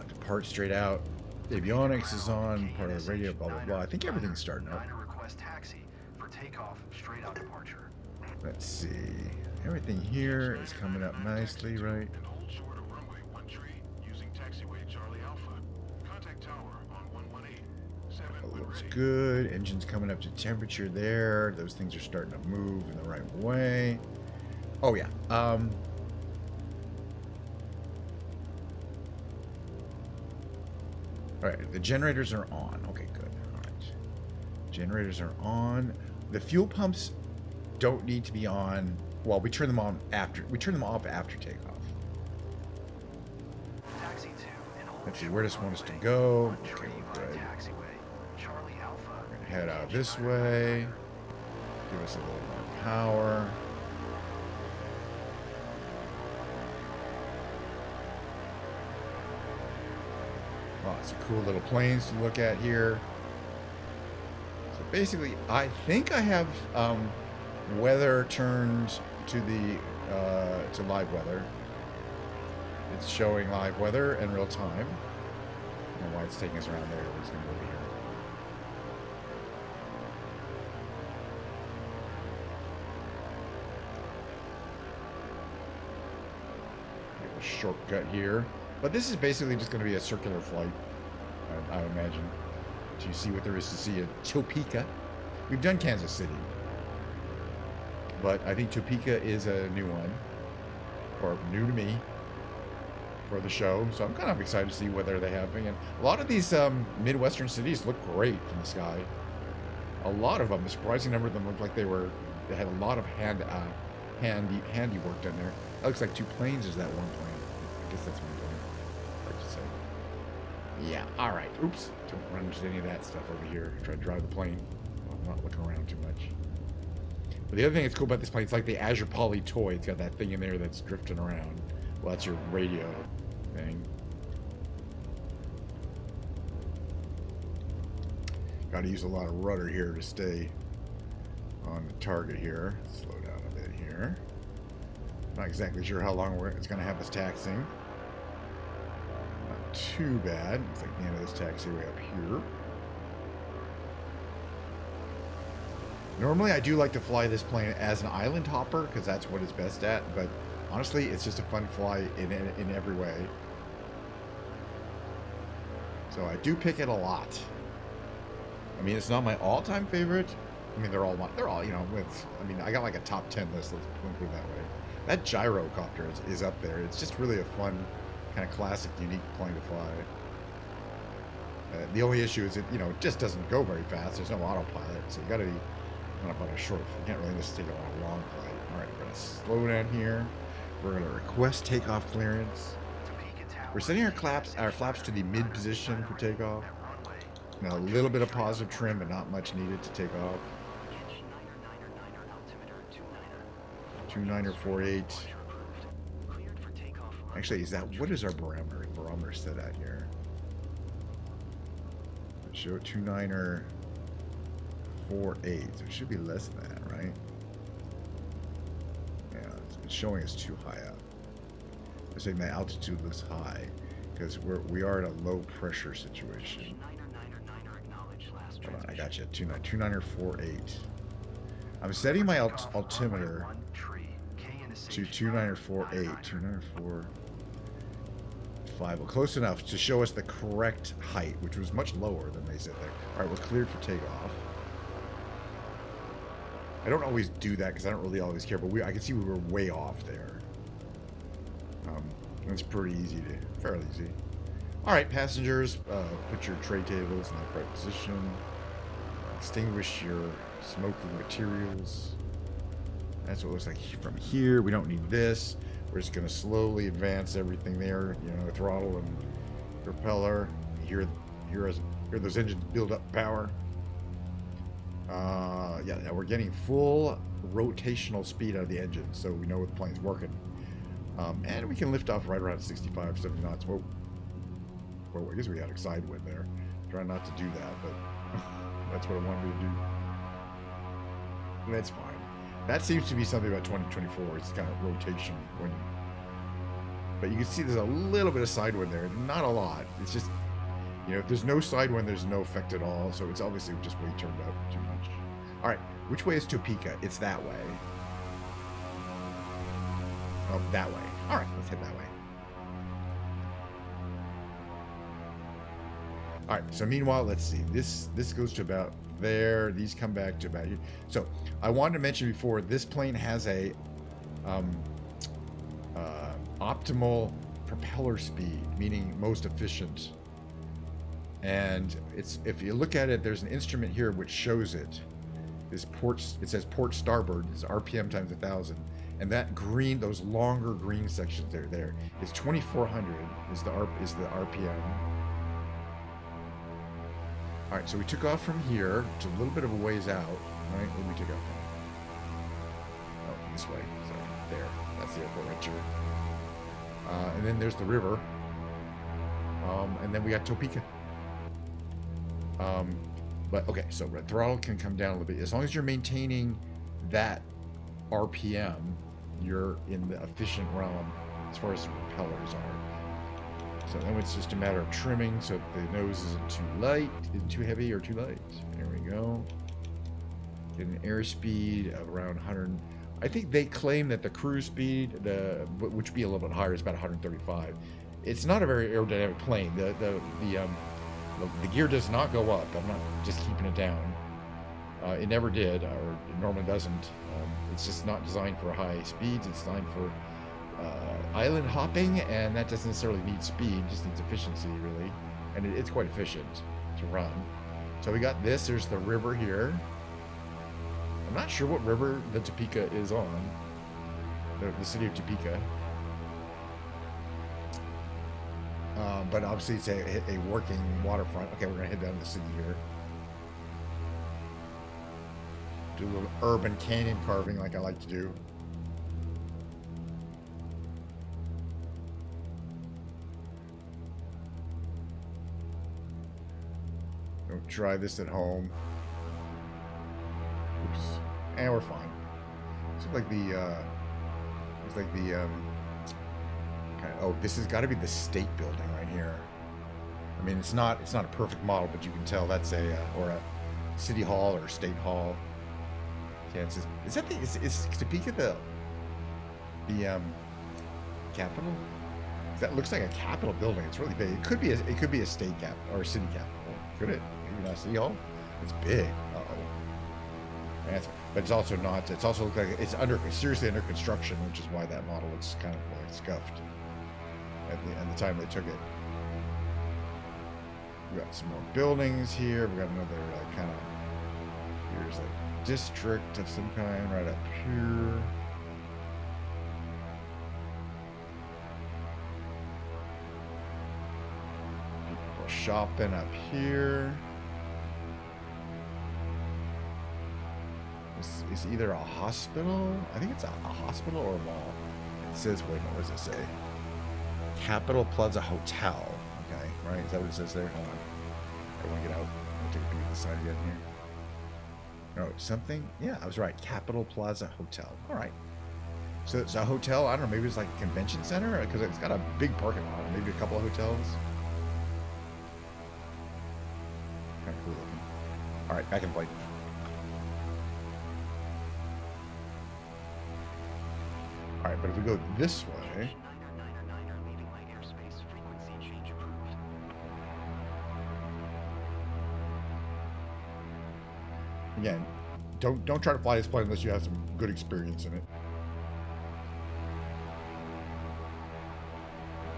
Depart straight out. Avionics is on. Part of the radio. Blah blah blah. I think everything's starting up. Request taxi for takeoff straight out departure. Let's see. Everything here is coming up nicely, right? Looks good. Engine's coming up to temperature there. Those things are starting to move in the right way. Oh yeah. All right, the generators are on. Okay, good. All right. Generators are on. The fuel pumps don't need to be on. Well, we turn them on after. We turn them off after takeoff. Taxi 2 and hold. Let's see, where does it want us to go? Okay, good. Charlie Alpha. We're gonna head out this way. Give us a little more power. Lots of cool little planes to look at here. So basically, I think I have weather turned to the to live weather. It's showing live weather in real time. I don't know why it's taking us around there. We're just gonna go over here. A shortcut here, but this is basically just going to be a circular flight, I imagine, to see what there is to see at Topeka. We've done Kansas City, but I think Topeka is a new one, or new to me for the show, so I'm kind of excited to see whether they have. And a lot of these Midwestern cities look great from the sky. A lot of them, a surprising number of them, looked like they had a lot of handiwork done there. That looks like two planes. Is that one plane? I guess that's one plane. Hard to say. Yeah. All right. Oops. Don't run into any of that stuff over here. Try to drive the plane. Well, I'm not looking around too much. But the other thing that's cool about this plane, it's like the Azure Poly toy. It's got that thing in there that's drifting around. Well, that's your radio thing. Got to use a lot of rudder here to stay on the target here. Slow down a bit here. Not exactly sure how long it's going to have us taxiing. Not too bad. It's like the end of this taxiway up here. Normally, I do like to fly this plane as an island hopper because that's what it's best at. But honestly, it's just a fun fly in every way. So I do pick it a lot. I mean, it's not my all-time favorite. I mean, they're all, you know, I got like a top 10 list, let's put it that way. That gyrocopter is up there. It's just really a fun, kind of classic, unique plane to fly. The only issue is it just doesn't go very fast. There's no autopilot, so you got to be on about a short. You can't really just take it on a long flight. All right, we're gonna slow down here. We're gonna request takeoff clearance. We're setting our flaps to the mid position for takeoff. Now a little bit of positive trim, but not much needed to take off. 2948. Actually, what is our barometer set at here? Show 2948. So it should be less than that, right? Yeah, it's showing us too high up. I'm saying the altitude looks high because we are in a low pressure situation. Hold on, I got you. 2948. I'm setting my altimeter to 2948. 2945. Well, close enough to show us the correct height, which was much lower than they said there. All right, we're cleared for takeoff. I don't always do that because I don't really always care, but I can see we were way off there. It's pretty easy fairly easy. All right, passengers, put your tray tables in the right position. Extinguish your smoking materials. That's what it looks like from here. We don't need this. We're just going to slowly advance everything there. You know, throttle and propeller. Hear those engines build up power. Yeah, now we're getting full rotational speed out of the engine, so we know the plane's working. And we can lift off right around 65, 70 knots. Whoa, I guess we had a side wind there. Try not to do that, but that's what I wanted to do. That's fine. That seems to be something about 2024. It's kind of rotation when. But you can see there's a little bit of side wind there. Not a lot. It's just, you know, if there's no side wind, there's no effect at all. So it's obviously just way turned up too much. All right, which way is Topeka? It's that way. Oh, that way. All right, let's head that way. All right, so meanwhile, let's see. This goes to about there. These come back to about here. So I wanted to mention before, this plane has a optimal propeller speed, meaning most efficient. And it's, if you look at it, there's an instrument here which shows it. It says port starboard is RPM times 1,000. And that green, those longer green sections there is 2,400 is the RPM. All right, so we took off from here, which is a little bit of a ways out. Right, where did we take off from? Oh, this way. Sorry, there. That's the airport right here. And then there's the river. And then we got Topeka. But okay, so the throttle can come down a little bit as long as you're maintaining that RPM. You're in the efficient realm as far as the propellers are. So then it's just a matter of trimming so the nose isn't too light, isn't too heavy or too light. There we go. Get an airspeed of around 100. I think they claim that the cruise speed, which would be a little bit higher, is about 135. It's not a very aerodynamic plane. The gear does not go up. I'm not just keeping it down. It never did, or it normally doesn't. It's just not designed for high speeds. It's designed for island hopping, and that doesn't necessarily need speed, it just needs efficiency, really. And it's quite efficient to run. So we got this. There's the river here. I'm not sure what river the Topeka is on. The city of Topeka. But obviously it's a working waterfront. Okay, we're going to head down to the city here. Do a little urban canyon carving like I like to do. Don't try this at home. Oops. And we're fine. Looks like oh, this has got to be the state building right here. I mean, it's not a perfect model, but you can tell that's a city hall or state hall. Yeah, is Topeka the capital? That looks like a capital building. It's really big. It could be a state cap or a city capital. Could it? Maybe not a city hall. It's big. But it's also not. It's also looks like it's seriously under construction, which is why that model looks kind of like scuffed at the time they took it. We got some more buildings here. We got another kind of. Here's a district of some kind right up here. People are shopping up here. This is either a hospital. I think it's a hospital or a mall. It says, wait a minute, what does it say? Capitol Plaza Hotel. Okay, right? Is that what it says there? Hold on. I want to get out. I'll take a peek at the side again here. No, something? Yeah, I was right. Capitol Plaza Hotel. All right. So it's a hotel. I don't know. Maybe it's like a convention center because it's got a big parking lot. Maybe a couple of hotels. Kind of cool looking. All right, back in flight. All right, right, but if we go this way, again, don't try to fly this plane unless you have some good experience in it.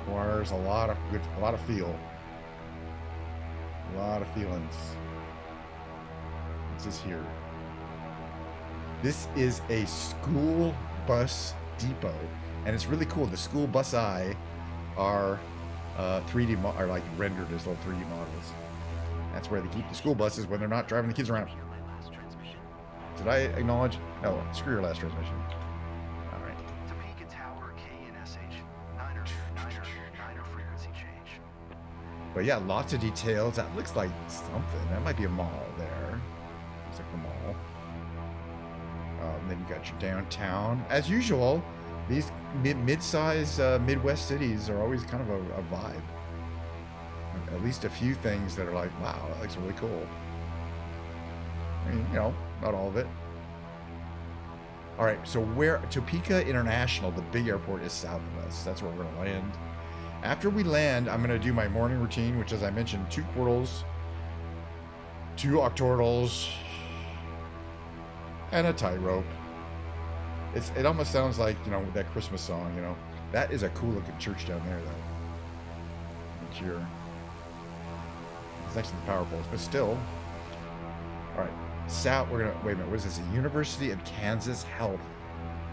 Requires a lot of feel, a lot of feelings. What's this here? This is a school bus depot, and it's really cool. The school bus eye are 3D are like rendered as little 3D models. That's where they keep the school buses when they're not driving the kids around. Did I acknowledge? No, screw your last transmission. All right. Topeka Tower, KNSH. Niner frequency change. But yeah, lots of details. That looks like something. That might be a mall there. Looks like the mall. Then you got your downtown. As usual, these mid-size Midwest cities are always kind of a vibe. At least a few things that are like, wow, that looks really cool. I mean, you know, not all of it. All right, so Topeka International, the big airport, is south of us. That's where we're going to land. After we land, I'm going to do my morning routine, which, as I mentioned, 2 quartals, 2 octordals, and a tightrope. It almost sounds like, you know, that Christmas song, you know. That is a cool looking church down there, though. It's here. It's next to the power poles, but still. All right, south. We're gonna wait a minute. What is this? The University of Kansas Health.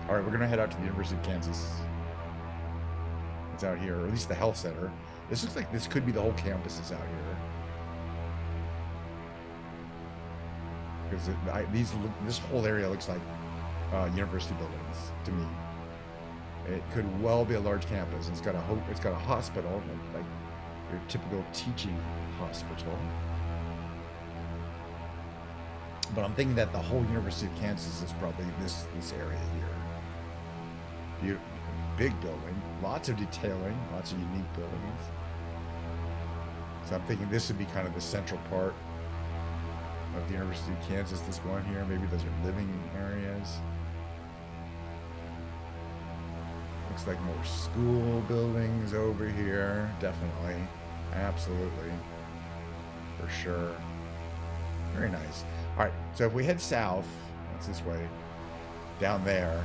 All right, we're gonna head out to the University of Kansas. It's out here, or at least the health center. This looks like this could be the whole campus is out here. Because this whole area looks like university buildings to me. It could well be a large campus. It's got a hospital, like your typical teaching hospital. But I'm thinking that the whole University of Kansas is probably this area here. Beautiful, big building, lots of detailing, lots of unique buildings. So I'm thinking this would be kind of the central part of the University of Kansas. This one here, maybe those are living areas. Looks like more school buildings over here. Definitely, absolutely, for sure. Very nice. All right, so if we head south, that's this way, down there.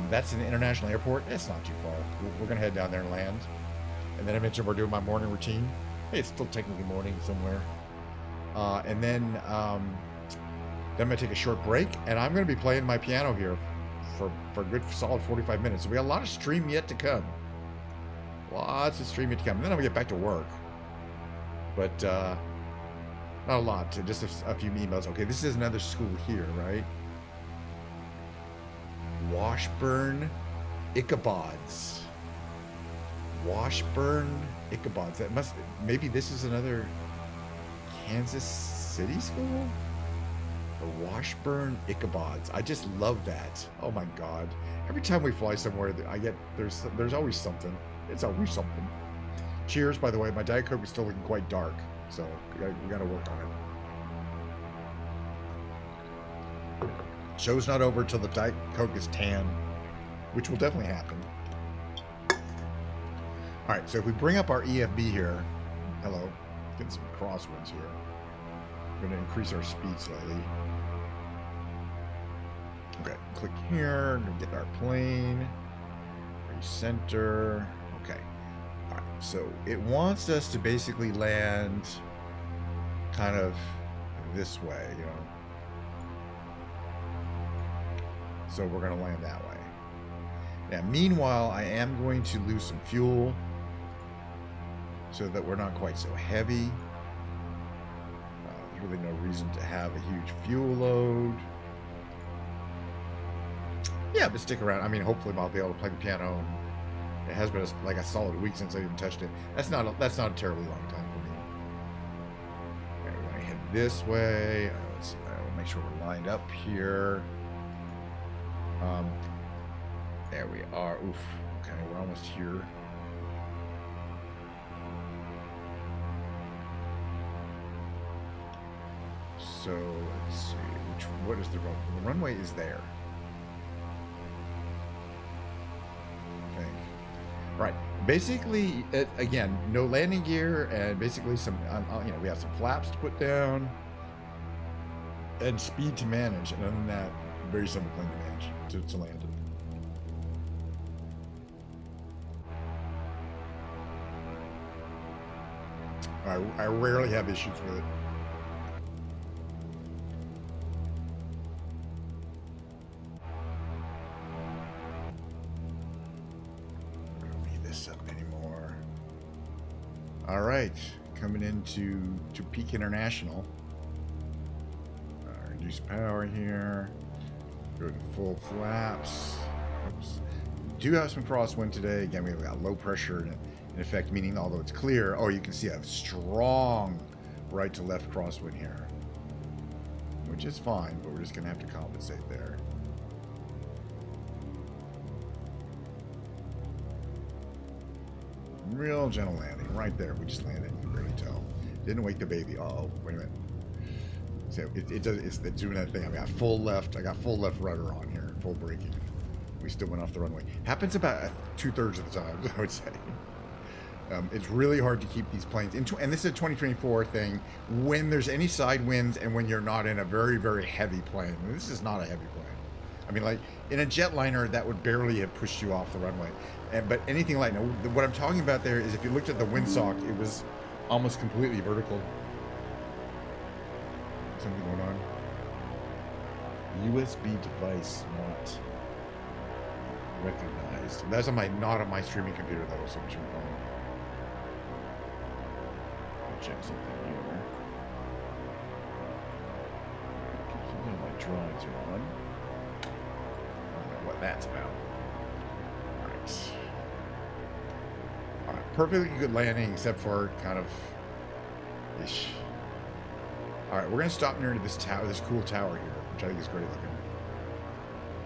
That's an international airport. It's not too far. We're gonna head down there and land. And then I mentioned we're doing my morning routine. Hey, it's still technically morning somewhere. And then I'm gonna take a short break, and I'm gonna be playing my piano here for a good solid 45 minutes. So we got a lot of stream yet to come. Lots of stream yet to come. And then I'm gonna get back to work. But not a lot, just a few emails. Okay, this is another school here, right? Washburn Ichabods. Washburn Ichabods. Maybe this is another Kansas City school? The Washburn Ichabods. I just love that. Oh my God. Every time we fly somewhere, there's always something. It's always something. Cheers, by the way. My Diet Coke is still looking quite dark, so we gotta work on it. Show's not over till the Diet Coke is tan, which will definitely happen. All right, so if we bring up our EFB here, hello, getting some crosswinds here. We're going to increase our speed slightly. Okay, click here, gonna get our plane, recenter. Okay, all right, so it wants us to basically land kind of this way, you know. So we're going to land that way. Now, meanwhile, I am going to lose some fuel so that we're not quite so heavy. There's really no reason to have a huge fuel load. Yeah, but stick around. I mean, hopefully I'll be able to play the piano. It has been like a solid week since I even touched it. That's not a terribly long time for me. Okay, we're going to head this way. Let's see. I'll make sure we're lined up here. There we are. Oof. Okay, we're almost here. So let's see. What is the runway? The runway is there. Basically, again, no landing gear, and basically some, you know, we have some flaps to put down, and speed to manage. And other than that, very simple plane to manage to land it. I rarely have issues with it. All right, coming into Peak International. Reduce power here. Go to full flaps. Oops. Do have some crosswind today. Again, we've got low pressure in effect, meaning although it's clear, oh, you can see a strong right to left crosswind here, which is fine, but we're just gonna have to compensate there. Real gentle landing right there. We just landed. You can really tell. Didn't wake the baby. Uh-oh. Wait a minute. So it does. It's doing that thing. I got full left. I got full left rudder on here. Full braking. We still went off the runway. Happens about 2/3 of the time, I would say. It's really hard to keep these planes. And this is a 2024 thing. When there's any side winds and when you're not in a very, very heavy plane. This is not a heavy plane. I mean, like in a jetliner, that would barely have pushed you off the runway. But anything like, what I'm talking about there is if you looked at the windsock, it was almost completely vertical. Something going on. USB device not recognized. That's on not on my streaming computer though, so it should be fine. I'll check something here. Something my drives are on. What that's about. All right, perfectly good landing except for kind of ish. All right, we're gonna stop near this tower, this cool tower here, which I think is great looking.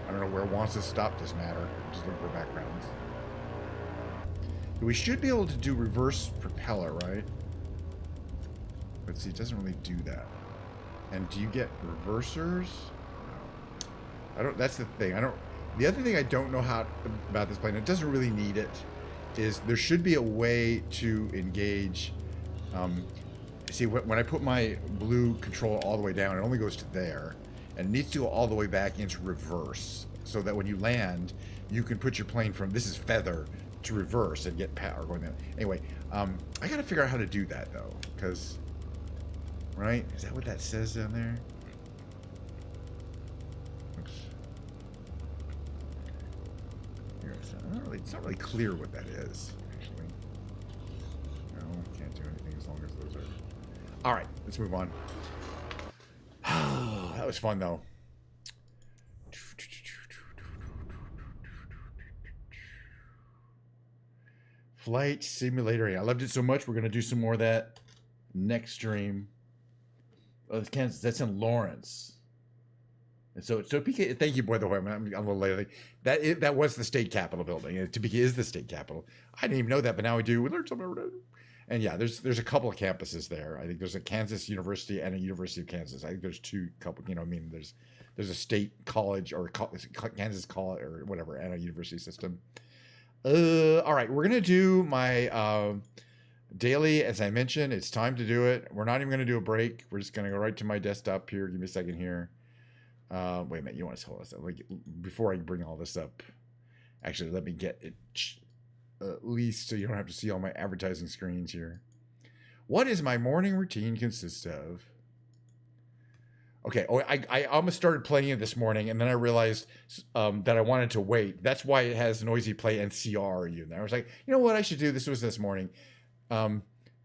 I don't know where it wants to stop this matter. Just looking for backgrounds. We should be able to do reverse propeller, right? But see, it doesn't really do that. And do you get reversers? No. I don't. That's the thing. I don't. The other thing I don't know about this plane, it doesn't really need it, is there should be a way to engage. See, when I put my blue control all the way down, it only goes to there, and it needs to go all the way back into reverse, so that when you land, you can put your plane from, this is feather, to reverse and get power going down. Anyway, I gotta figure out how to do that though, because, right? Is that what that says down there? It's not really clear what that is, actually. No, can't do anything as long as those are... All right, let's move on. That was fun, though. Flight Simulator. I loved it so much, we're going to do some more of that next stream. Oh, it's Kansas. That's in Lawrence. And so Topeka, thank you, by the way. I'm a little late. That was the state capitol building. Topeka is the state capitol. I didn't even know that, but now we do. We learned something every day. And yeah, there's a couple of campuses there. I think there's a Kansas University and a University of Kansas. I think there's two couple. You know, I mean, there's a state college or Kansas college or whatever, and a university system. All right, we're gonna do my daily. As I mentioned, it's time to do it. We're not even gonna do a break. We're just gonna go right to my desktop here. Give me a second here. Wait a minute, you want to hold us up? Like, before I bring all this up, actually, let me get it at least so you don't have to see all my advertising screens here. What does my morning routine consist of? Okay, I almost started playing it this morning, and then I realized that I wanted to wait. That's why it has noisy play and CRU in there. I was like, you know what I should do? This was this morning.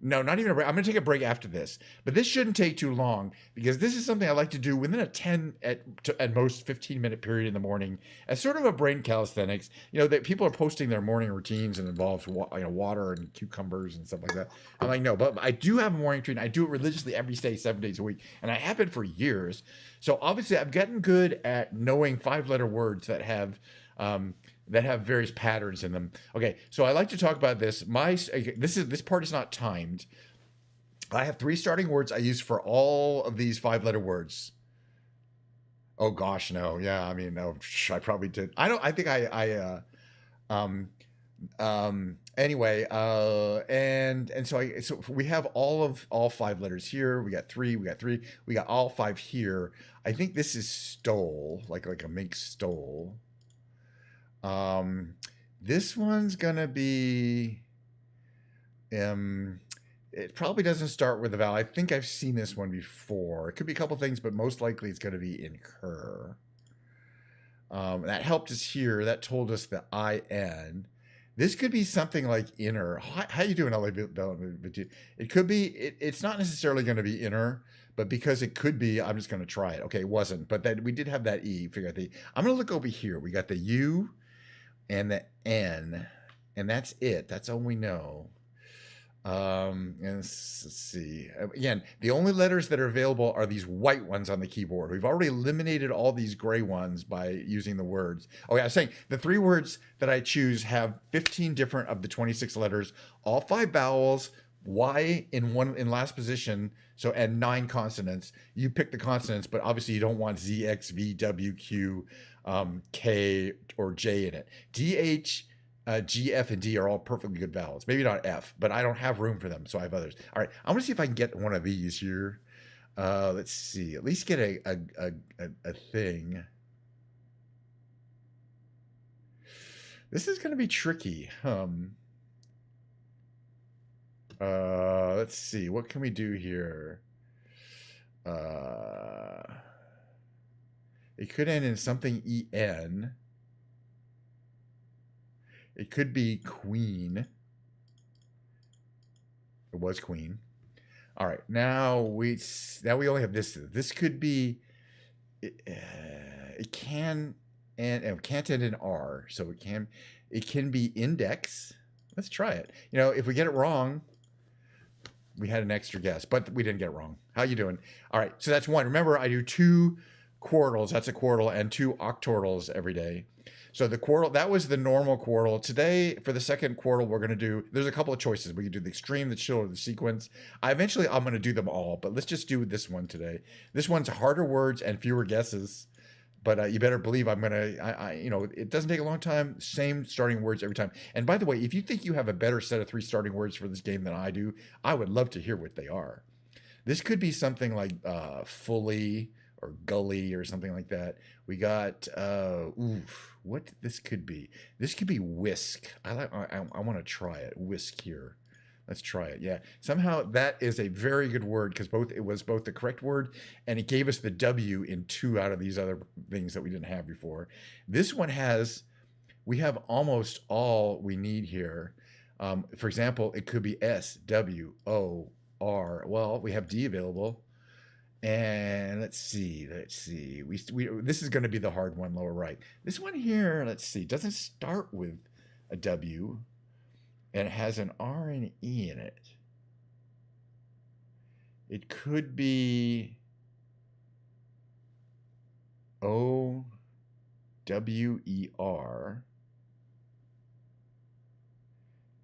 No, not even a break. I'm going to take a break after this. But this shouldn't take too long because this is something I like to do within a 10 at most 15-minute period in the morning as sort of a brain calisthenics. You know, that people are posting their morning routines and involves water and cucumbers and stuff like that. I'm like, no, but I do have a morning routine. I do it religiously every day, 7 days a week. And I have been for years. So obviously I've gotten good at knowing 5-letter words that have various patterns in them. Okay, so I like to talk about this. This part is not timed. I have 3 starting words I use for all of these 5-letter words. Oh gosh, no. Yeah, I mean, no. I probably did. I think I Anyway, and so we have all 5 letters here. We got three. We got three. We got all 5 here. I think this is stole, like a make stole. This one's gonna be. It probably doesn't start with a vowel. I think I've seen this one before. It could be a couple things, but most likely it's going to be incur. That helped us here. That told us the IN. This could be something like inner. How you doing, LA Development? It could be. It's not necessarily going to be inner, but because it could be, I'm just going to try it. Okay, it wasn't, but that we did have that E. Figure out the. I'm going to look over here. We got the U and the N, and that's it. That's all we know. And let's see. Again, the only letters that are available are these white ones on the keyboard. We've already eliminated all these gray ones by using the words. Oh yeah, I was saying the 3 words that I choose have 15 different of the 26 letters, all 5 vowels, Y in last position. So, and 9 consonants. You pick the consonants, but obviously you don't want Z, X, V, W, Q, K, or J in it. D, H, G, F, and D are all perfectly good vowels. Maybe not F, but I don't have room for them, so I have others. All right, I'm gonna see if I can get one of these here. Let's see, at least get a thing. This is gonna be tricky. Let's see, what can we do here? It could end in something EN. It could be queen. It was queen. All right, now we only have this. This could be. It can and can't end in R, so it can be index. Let's try it. You know, if we get it wrong, we had an extra guess, but we didn't get it wrong. How you doing? All right, so that's 1. Remember, I do 2 quartils. That's a quartil, and 2 octortils every day. So the quartil, that was the normal quartil. Today, for the second quartil, we're going to do, there's a couple of choices. We can do the extreme, the chill, or the sequence. I'm going to do them all, but let's just do this one today. This one's harder words and fewer guesses, but you better believe I'm going to, you know, it doesn't take a long time. Same starting words every time. And by the way, if you think you have a better set of 3 starting words for this game than I do, I would love to hear what they are. This could be something like fully, or gully, or something like that. We got what this could be. This could be whisk. I want to try it. Whisk here. Let's try it. Yeah. Somehow that is a very good word because it was both the correct word and it gave us the W in 2 out of these other things that we didn't have before. This one we have almost all we need here. For example, it could be S, W, O, R. Well, we have D available. And let's see. This is going to be the hard one, lower right. This one here, let's see, doesn't start with a W, and it has an R and E in it. It could be O W E R,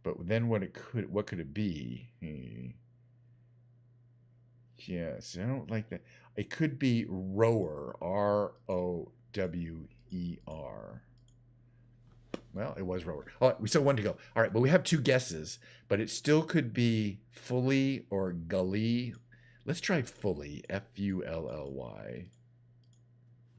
but then what could it be? Yes, I don't like that. It could be rower, Rower. Well, it was rower. All right, we still have 1 to go. All right, but we have 2 guesses, but it still could be fully or gully. Let's try fully, Fully.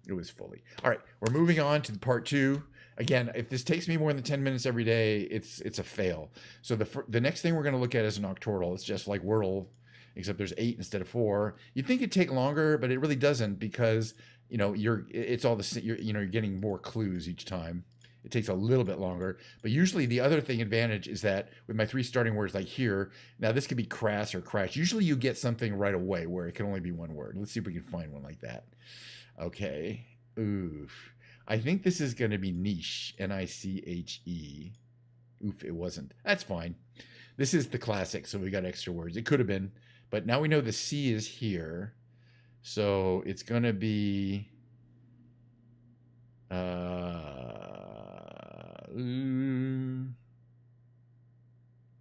It was fully. All right, we're moving on to part 2. Again, if this takes me more than 10 minutes every day, it's a fail. So the next thing we're going to look at is an octortal. It's just like Wordle, except there's 8 instead of 4. You'd think it'd take longer, but it really doesn't because, you know, you're getting more clues each time. It takes a little bit longer, but usually the other advantage is that with my 3 starting words like here, now this could be crass or crash. Usually you get something right away where it can only be 1 word. Let's see if we can find one like that. Okay. Oof. I think this is going to be niche, Niche. Oof, it wasn't. That's fine. This is the classic, so we got extra words. It could have been. But now we know the C is here. So it's going to be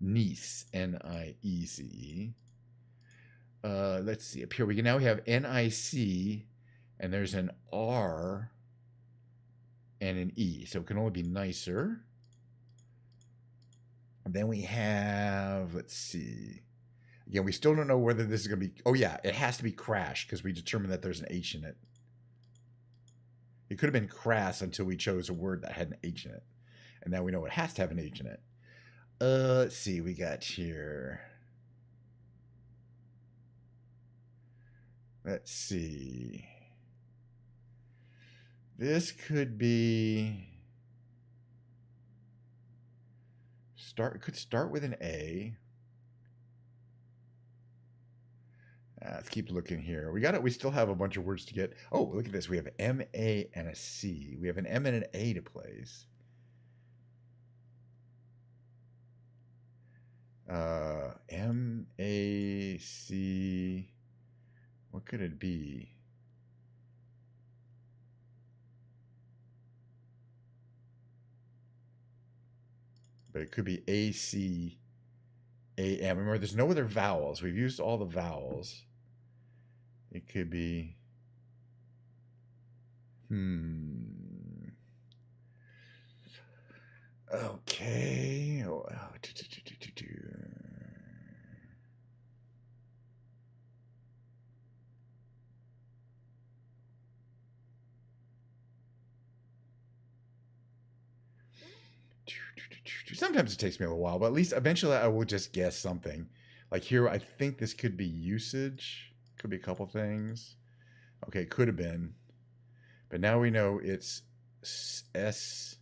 Nice, Niece. Let's see. Up here we have NIC, and there's an R and an E. So it can only be nicer. And then we have, let's see. Again, we still don't know whether this is going to be, oh yeah, it has to be crash because we determined that there's an H in it. It could have been crass until we chose a word that had an H in it. And now we know it has to have an H in it. Let's see, we got here. Let's see. This could be it could start with an A. Let's keep looking here. We still have a bunch of words to get. Oh, look at this. We have M-A and a C. We have an M and an A to place. M-A-C. What could it be? But it could be A-C-A-M. Remember, there's no other vowels. We've used all the vowels. It could be... Okay. Sometimes it takes me a little while, but at least eventually I will just guess something. Like here, I think this could be usage. Could be a couple things. Okay, could have been. But now we know it's S-U-A-V-E.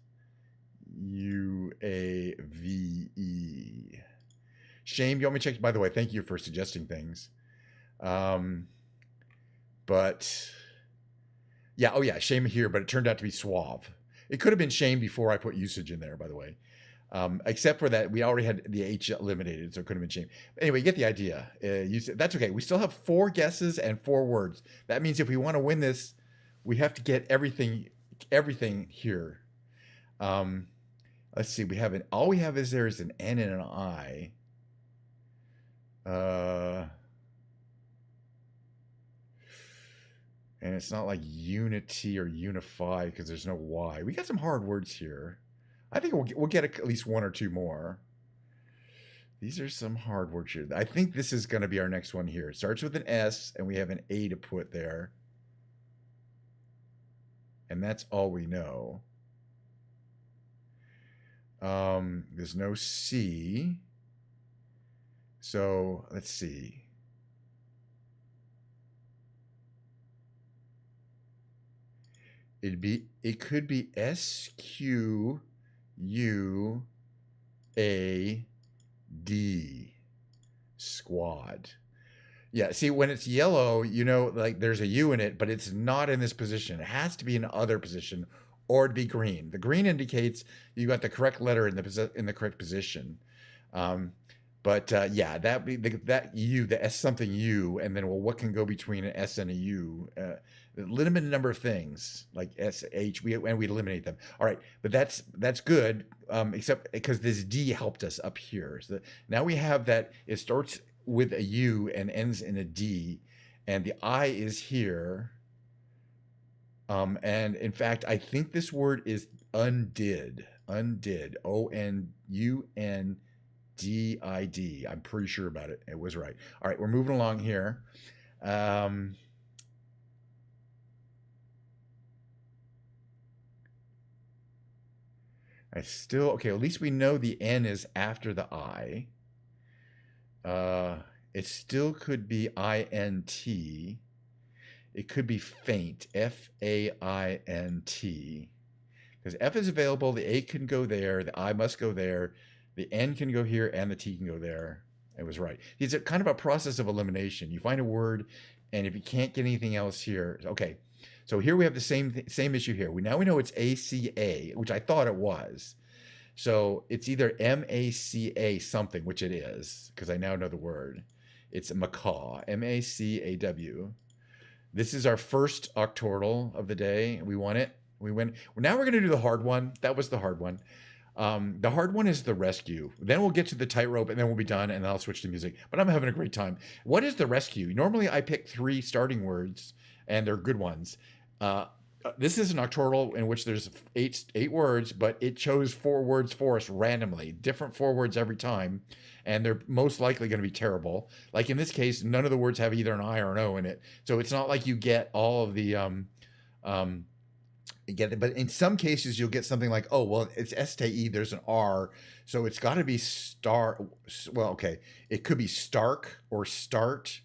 Shame, you want me to check? By the way, thank you for suggesting things. But, yeah, oh yeah, shame here, but it turned out to be suave. It could have been shame before I put usage in there, by the way. Except for that, we already had the H eliminated, so it could have been shame. Anyway, you get the idea. That's okay. We still have 4 guesses and 4 words. That means if we want to win this, we have to get everything here. Let's see. All we have is an N and an I. And it's not like unity or unify because there's no Y. We got some hard words here. I think we'll get at least 1 or 2 more. These are some hard words here. I think this is going to be our next one here. It starts with an S, and we have an A to put there. And that's all we know. There's no C. So let's see. It could be S-Q-U-A-D. Squad. Yeah, see, when it's yellow, you know, like there's a U in it, but it's not in this position. It has to be in other position or to be green. The green indicates you got the correct letter in the correct position. Yeah, that U, the S something U, and then, well, what can go between an S and a U? Limited number of things like S, H, we eliminate them. All right, but that's good, except because this D helped us up here. So now we have that it starts with a U and ends in a D, and the I is here. And in fact, I think this word is undid. Undid. O-N-U-N-D-I-D. I'm pretty sure about it. It was right. All right, we're moving along here. Okay, at least we know the N is after the I. It still could be I-N-T. It could be faint, F-A-I-N-T. Because F is available, the A can go there, the I must go there, the N can go here, and the T can go there. It was right. It's a kind of a process of elimination. You find a word, and if you can't get anything else here, okay. So here we have the same issue here. Now we know it's A-C-A, which I thought it was. So it's either M-A-C-A something, which it is, because I now know the word. It's macaw, M-A-C-A-W. This is our first octordal of the day. We won it. We win. Now we're going to do the hard one. That was the hard one. The hard one is the rescue. Then we'll get to the tightrope, and then we'll be done, and then I'll switch to music. But I'm having a great time. What is the rescue? Normally, I pick 3 starting words, and they're good ones. This is a nocturnal in which there's eight words, but it chose 4 words for us randomly, different 4 words every time, and they're most likely going to be terrible. Like in this case, none of the words have either an I or an O in it, so it's not like you get all of the you get it. But in some cases, you'll get something like, oh well, it's STE. There's an R, so it's got to be star. Well, okay, it could be Stark or Start.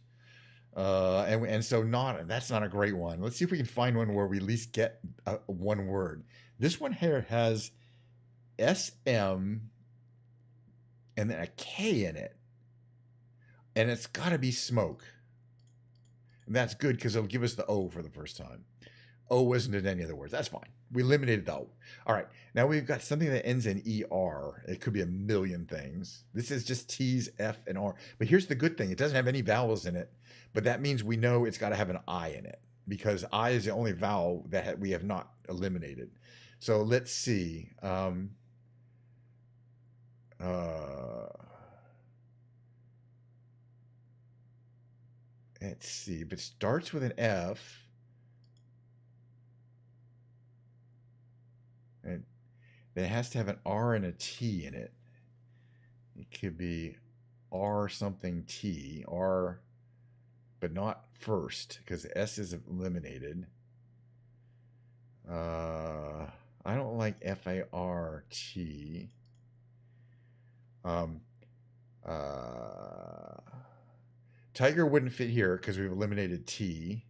And so that's not a great one. Let's see if we can find one where we at least get one word. This one here has SM and then a K in it, and it's got to be smoke. And that's good because it'll give us the O for the first time. O wasn't in any other words. That's fine. We eliminated the O. All right. Now we've got something that ends in ER. It could be a million things. This is just T's, F, and R. But here's the good thing. It doesn't have any vowels in it. But that means we know it's got to have an I in it because I is the only vowel that we have not eliminated. So let's see. Let's see. If it starts with an F, and then it has to have an R and a T in it. It could be R something T, R, but not first because S is eliminated. I don't like FART. Tiger wouldn't fit here because we've eliminated T,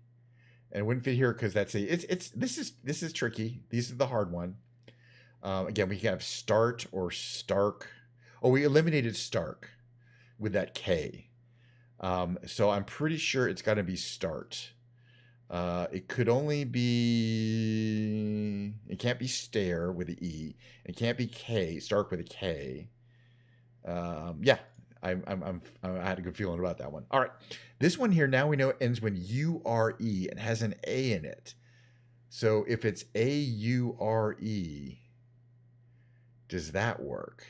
and wouldn't fit here because this is tricky. These are the hard one. Again, we can have Start or Stark. Oh, we eliminated Stark with that K. So I'm pretty sure it's got to be Start. It could only be. It can't be Stare with an E. It can't be K. Stark with a K. Yeah, I had a good feeling about that one. All right, this one here now we know it ends when URE and has an A in it. So if it's AURE, does that work?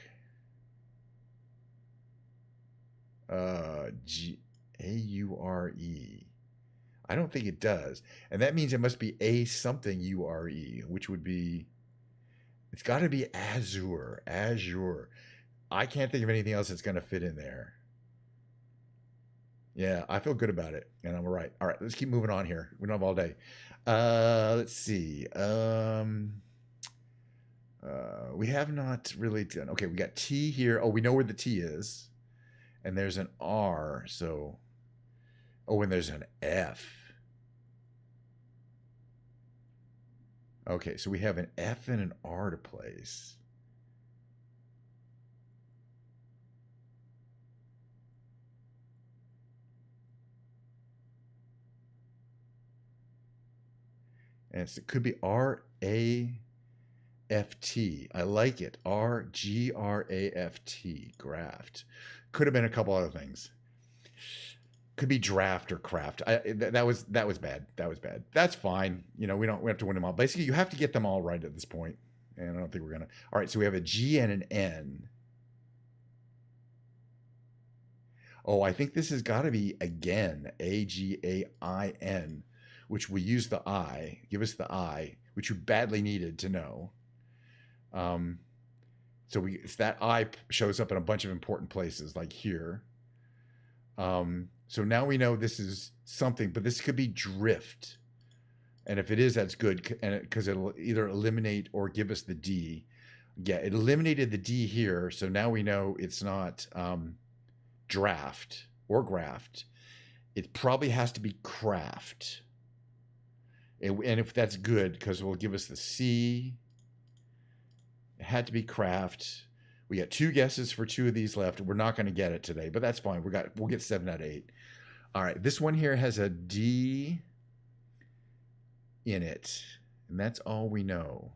AURE. I don't think it does. And that means it must be a something URE, which would be, it's got to be Azure. I can't think of anything else that's going to fit in there. Yeah, I feel good about it, and I'm right. All right, let's keep moving on here. We don't have all day. Let's see. We have not really done. Okay, we got T here. Oh, we know where the T is, and there's an R. So, oh, and there's an F. Okay, so we have an F and an R to place. And it could be RAFT. I like it. RGRAFT. Graft. Could have been a couple other things. Could be draft or craft. That was bad. That was bad. That's fine. You know, we have to win them all. Basically, you have to get them all right at this point. And I don't think we're gonna. All right, so we have a G and an N. Oh, I think this has got to be again AGAIN, which we use the I. Give us the I, which you badly needed to know. So that I shows up in a bunch of important places, like here. So now we know this is something, but this could be drift. And if it is, that's good, and because it'll either eliminate or give us the D. Yeah, it eliminated the D here, so now we know it's not draft or graft. It probably has to be craft. And if that's good, because it will give us the C. It had to be craft. We got 2 guesses for 2 of these left. We're not going to get it today, but that's fine. We'll get 7 out of 8. All right, this one here has a D in it, and that's all we know.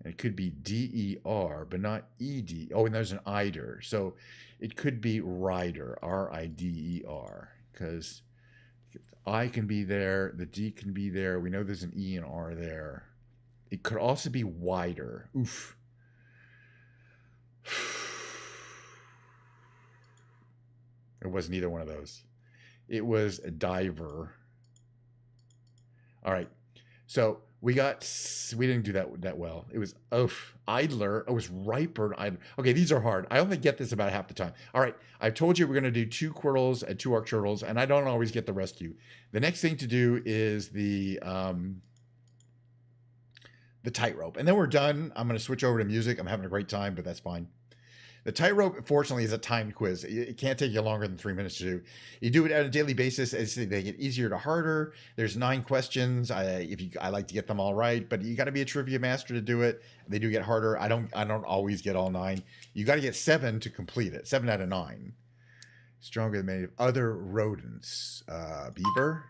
And it could be DER, but not ED. Oh, and there's an IDER. So it could be rider, RIDER, because I can be there, the D can be there. We know there's an E and R there. It could also be wider. Oof. It wasn't either one of those. It was a diver. All right. So we didn't do that well. It was idler. It was riper. Okay, these are hard. I only get this about half the time. All right, I've told you we're going to do 2 Quirtles and 2 Arc Turtles, and I don't always get the rescue. The next thing to do is the tightrope, and then we're done. I'm going to switch over to music. I'm having a great time, but that's fine. The tightrope, fortunately, is a timed quiz. It can't take you longer than 3 minutes to do. You do it on a daily basis. They get easier to harder. There's 9 questions. I like to get them all right, but you got to be a trivia master to do it. They do get harder. I don't always get all 9. You got to get 7 to complete it. 7 out of 9. Stronger than many other rodents. Beaver.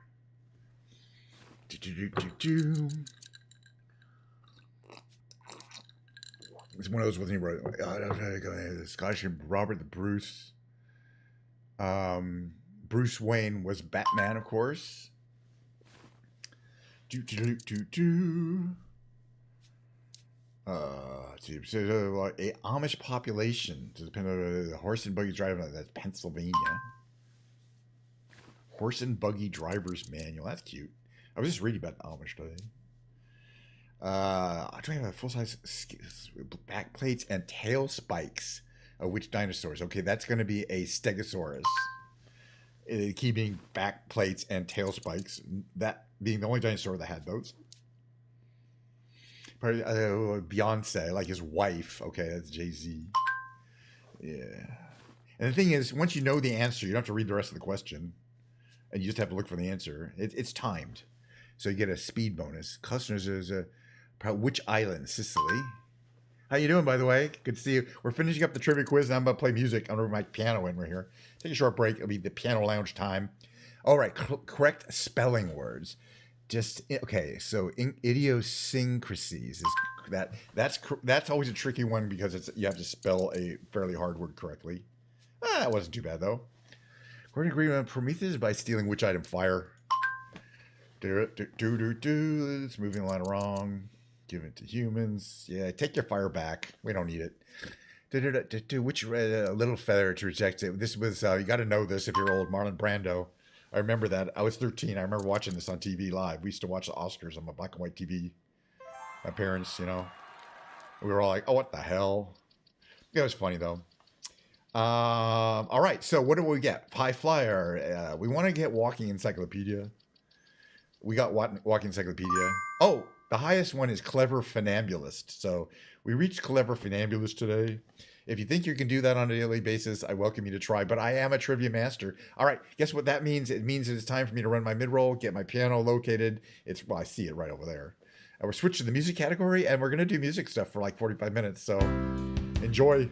It's one of those with me. The Scottish Robert the Bruce. Bruce Wayne was Batman, of course. Let's see. A Amish population. To depend on the horse and buggy driver. That's Pennsylvania. Horse and buggy driver's manual. That's cute. I was just reading about the Amish today. I'm trying to have full-size back plates and tail spikes of which dinosaurs? Okay, that's going to be a Stegosaurus. Keeping back plates and tail spikes. That being the only dinosaur that had those. Probably Beyonce, like his wife. Okay, that's Jay-Z. Yeah. And the thing is, once you know the answer, you don't have to read the rest of the question. And you just have to look for the answer. It's timed. So you get a speed bonus. Customers is which island? Sicily. How you doing, by the way? Good to see you. We're finishing up the trivia quiz, and I'm about to play music. I'm going to bring my piano in right here. Take a short break. It'll be the piano lounge time. All right, correct spelling words. Okay, so idiosyncrasies is that's always a tricky one because you have to spell a fairly hard word correctly. That wasn't too bad, though. According to agreement, Prometheus by stealing which item? Fire. It's moving a lot wrong. Give it to humans. Yeah, take your fire back. We don't need it. Which little feather to reject it? This was, you got to know this if you're old. Marlon Brando. I remember that. I was 13. I remember watching this on TV live. We used to watch the Oscars on my black and white TV. My parents, we were all like, oh, what the hell? It was funny, though. All right, so what do we get? High Flyer. We want to get Walking Encyclopedia. We got Walking Encyclopedia. Oh, the highest one is Clever Funambulist. So we reached Clever Funambulist today. If you think you can do that on a daily basis, I welcome you to try. But I am a trivia master. All right, guess what that means? It means it's time for me to run my mid-roll, get my piano located. Well, I see it right over there. And we're switching to the music category, and we're going to do music stuff for like 45 minutes. So enjoy.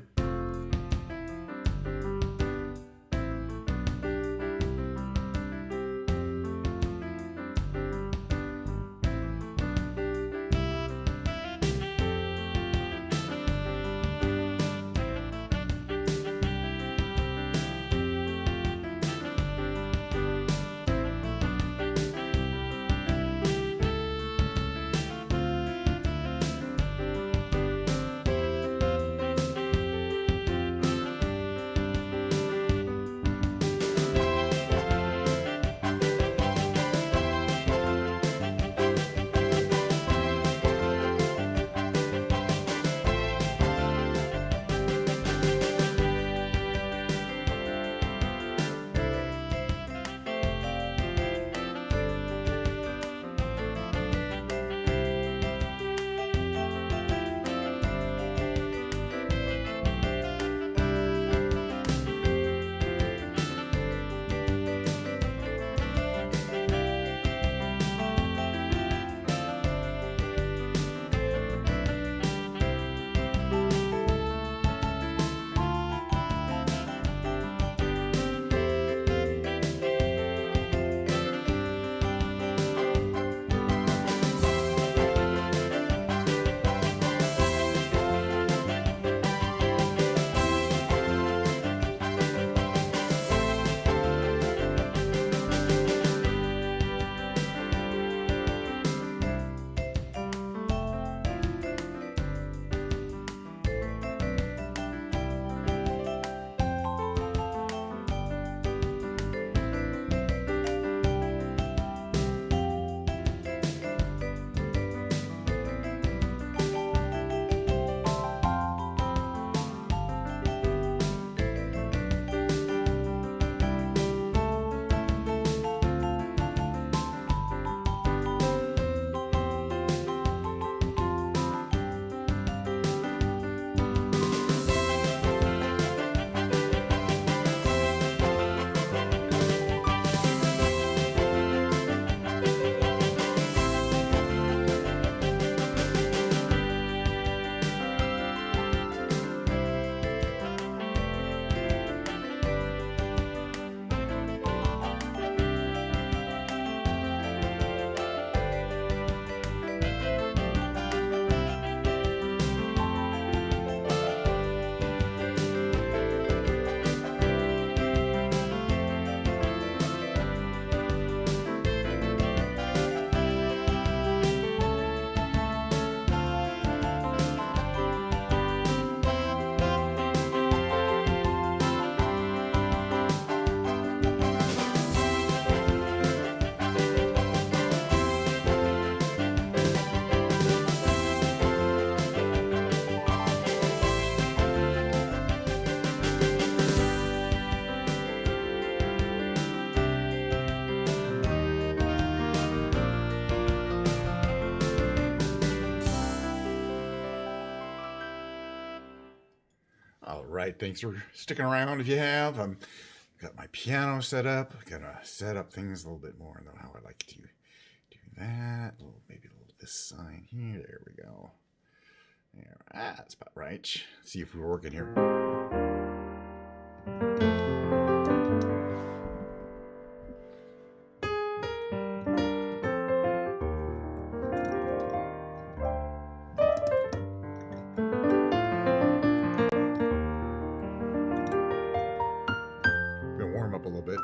All right, thanks for sticking around if you have. Got my piano set up. Gonna set up things a little bit more than how I like to do that. Maybe a little this sign here. There we go. There, that's about right. Let's see if we're working here. Up a little bit.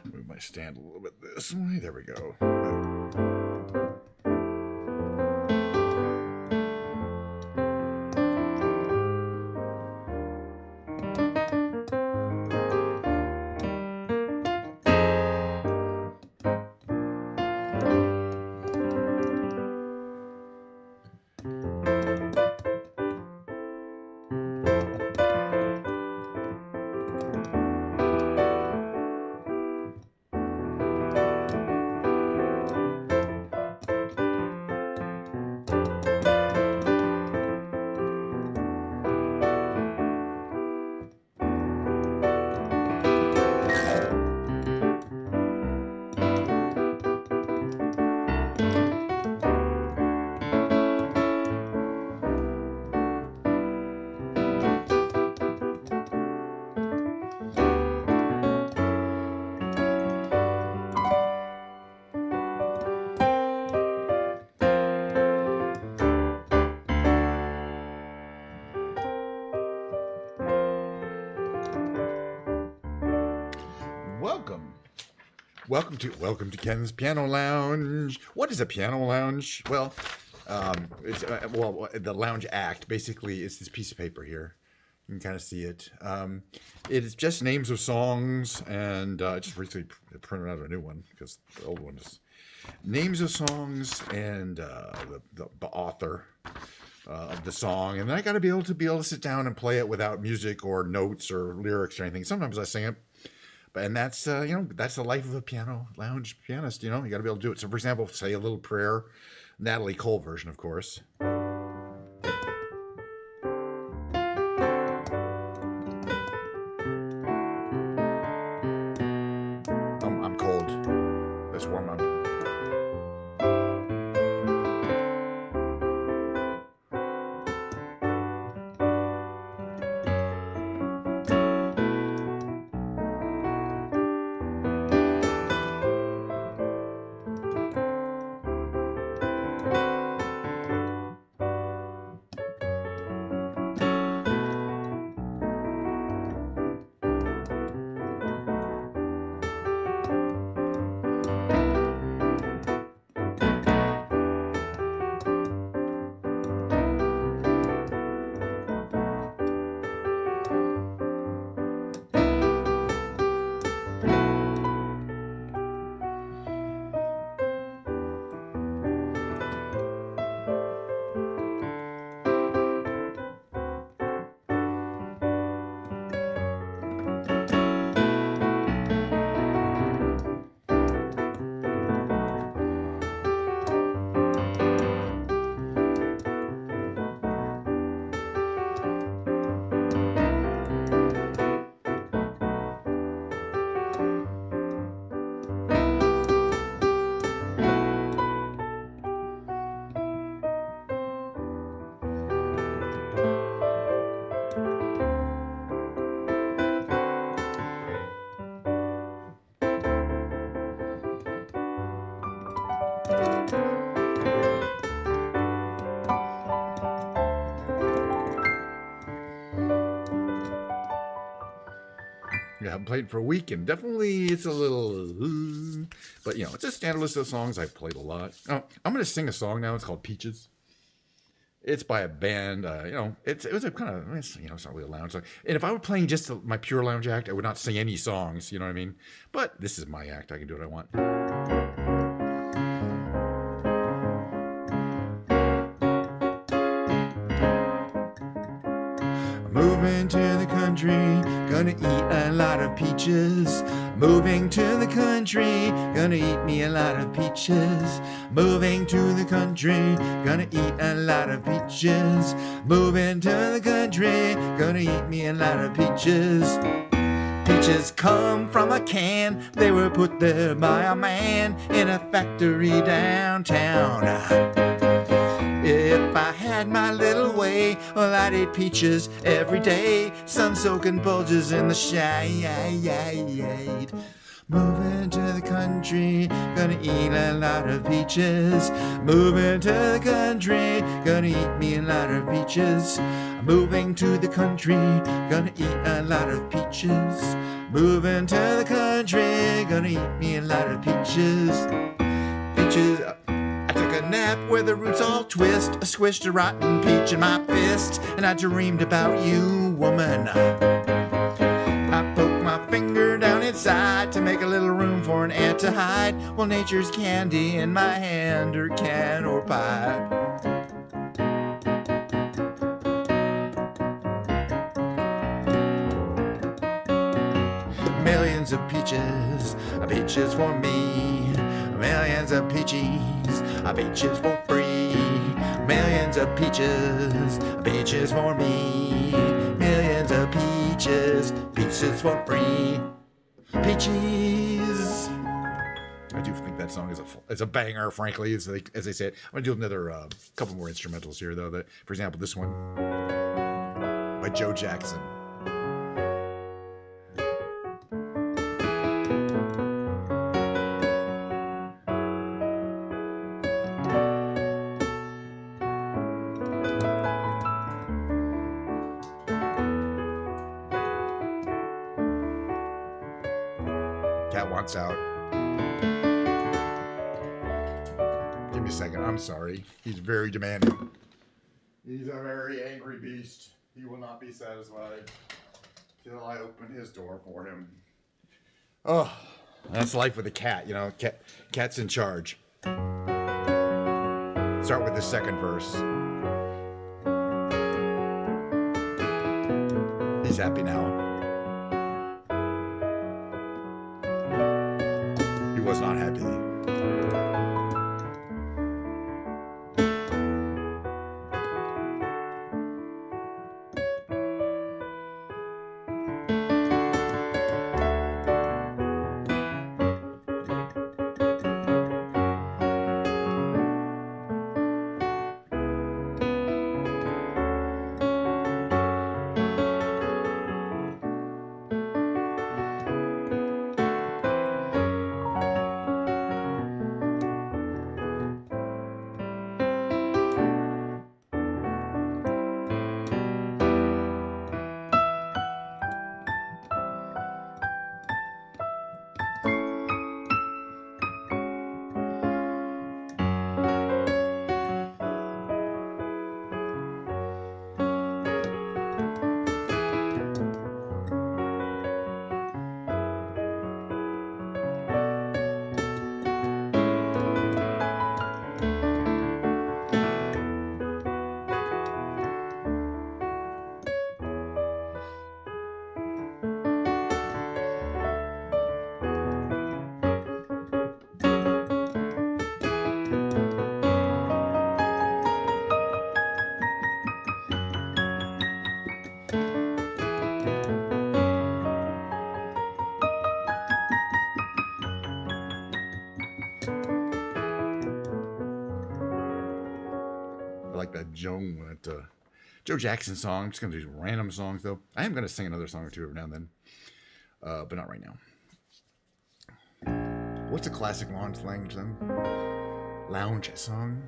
Move my stand a little bit this way. There we go. Welcome to Ken's Piano Lounge. What is a piano lounge? Well, it's the lounge act basically is this piece of paper here. You can kind of see it. It is just names of songs, and I just recently printed out a new one because the old one is names of songs and the author of the song, and then I got to be able to sit down and play it without music or notes or lyrics or anything. Sometimes I sing it. And that's, that's the life of a piano lounge pianist. You got to be able to do it. So, for example, say a little prayer, Natalie Cole version, of course. I'm cold. Let's warm up. Yeah, I haven't played for a week, and definitely it's a little, but it's a standard list of songs I've played a lot. Oh, I'm going to sing a song now. It's called Peaches. It's by a band. It was a kind of, it's not really a lounge song. And if I were playing just my pure lounge act, I would not sing any songs. You know what I mean? But this is my act. I can do what I want. country, gonna eat a lot of peaches. Moving to the country, gonna eat me a lot of peaches. Moving to the country, gonna eat a lot of peaches. Moving to the country, gonna eat me a lot of peaches. Peaches come from a can, they were put there by a man in a factory downtown. If I had my little way, well, I'd eat peaches every day. Sun-soaking bulges in the shade. Moving to the country, gonna eat a lot of peaches. Moving to the country, gonna eat me a lot of peaches. Moving to the country, gonna eat a lot of peaches. Moving to the country, gonna eat me a lot of peaches. Peaches. I took a nap where the roots all twist. I squished a rotten peach in my fist, and I dreamed about you, woman. I poked my finger down inside to make a little room for an ant to hide, while nature's candy in my hand, or can or pie. Millions of peaches, peaches for me. Millions of peaches, peaches for free. Millions of peaches, peaches for me. Millions of peaches, peaches for free. Peaches. I do think that song is a banger, frankly, as they say it. I'm gonna do another couple more instrumentals here, though. For example, this one by Joe Jackson. Cat wants out. Give me a second. I'm sorry. He's very demanding. He's a very angry beast. He will not be satisfied till I open his door for him. Oh, that's life with a cat, you know. Cat's in charge. Start with the second verse. He's happy now. He was not happy. Like that Joe Jackson song. I'm just gonna do random songs though. I am gonna sing another song or two every now and then, but not right now. What's a classic lounge song?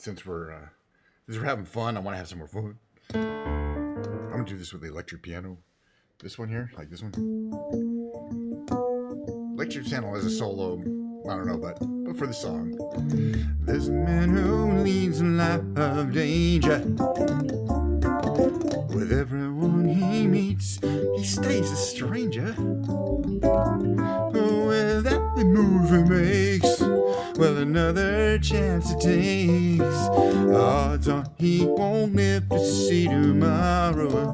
since we're having fun, I want to have some more fun. I'm gonna do this with the electric piano. This one here, like this one. Electric piano as a solo. I don't know, but for the song. There's a man who leads a life of danger. With everyone he meets, he stays a stranger. With every move he makes, well, another chance it takes. Odds are he won't live to see tomorrow.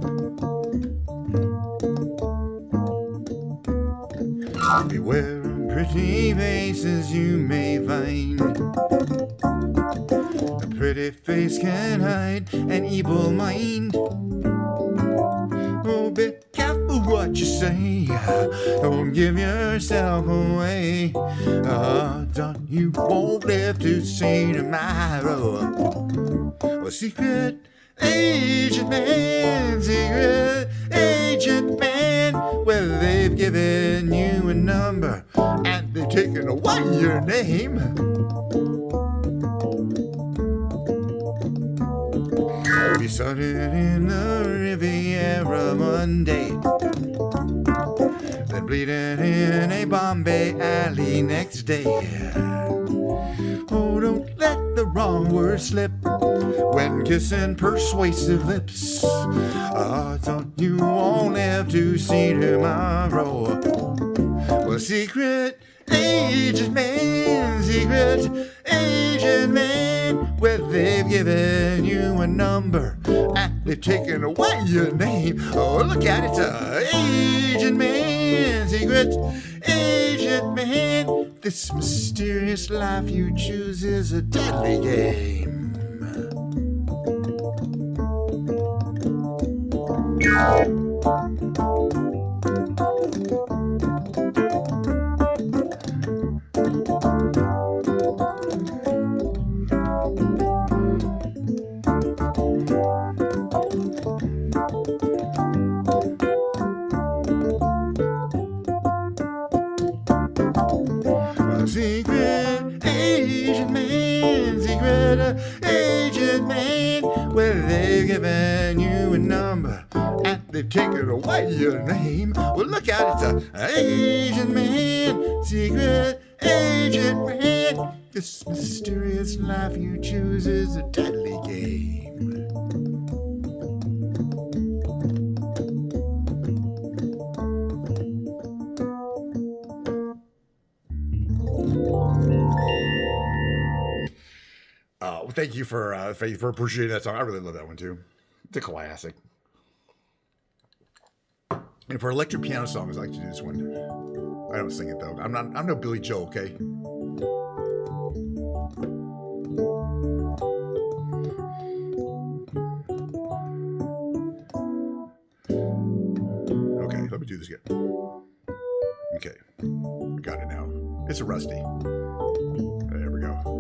Beware of pretty faces you may find. A pretty face can hide an evil mind. Oh, be careful what you say. Don't give yourself away. Odds on you won't live to see tomorrow. A secret agent man, secret agent man. Well, they've given you a number and they've taken away your name. We started in the Riviera one day, then bleeding in a Bombay alley next day. Oh, don't let the wrong word slip when kissing persuasive lips. Odds on you won't live to see tomorrow. Well, secret agent man, secret agent man. Well, they've given you a number and they've taken away your name. Oh, look at it, agent man, secret agent man. This mysterious life you choose is a deadly game. Secret agent man, secret agent man. Well, they've given you a number and they've taken away your name. Well, look at it, agent man, secret agent man. This mysterious life you choose is a deadly game. Thank you for appreciating that song. I really love that one too. It's a classic. And for electric piano songs, I like to do this one. I don't sing it though. I'm no Billy Joel, okay? Okay, let me do this again. Okay, I got it now. It's a rusty. There we go.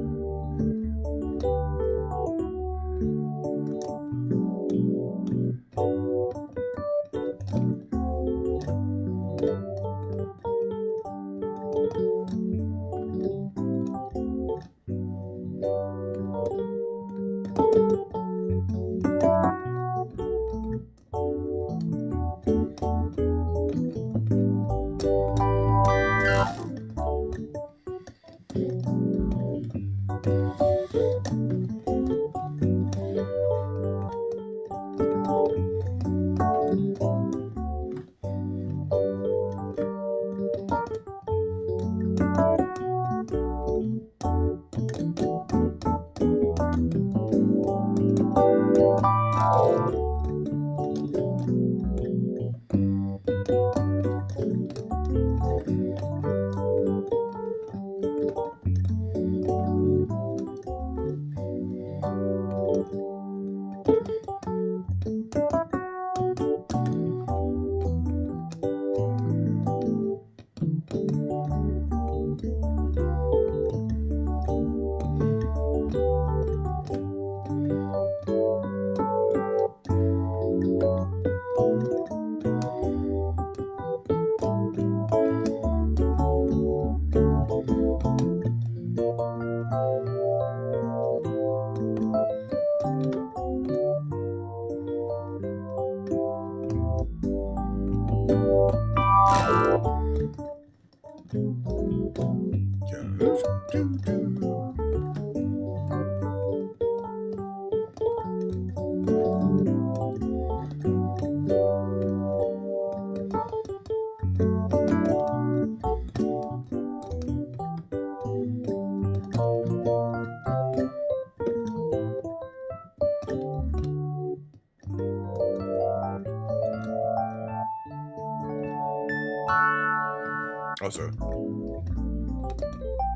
Also,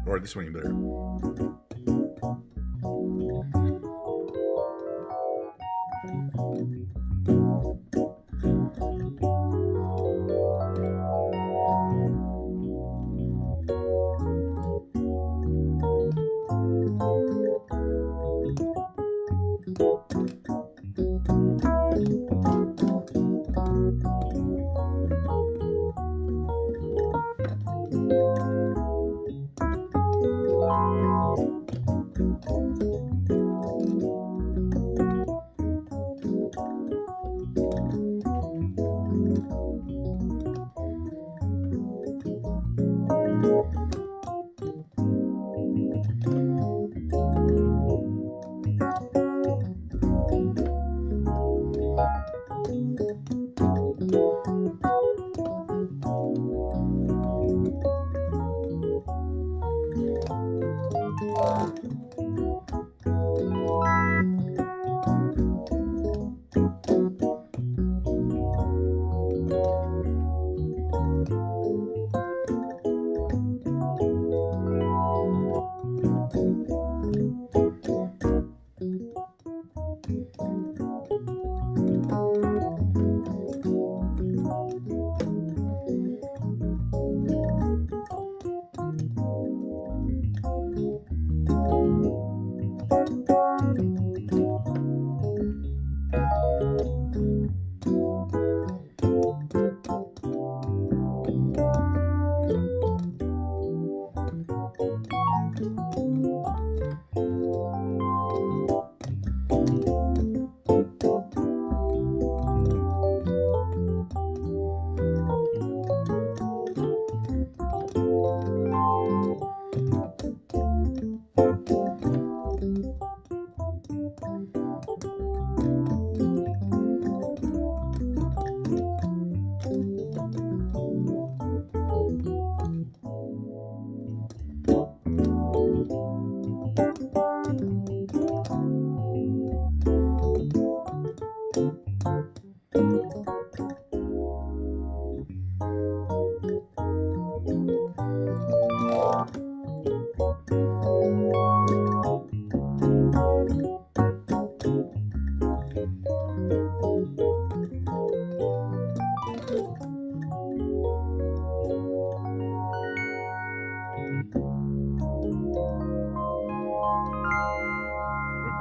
or this one you better.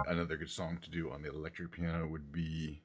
Another good song to do on the electric piano would be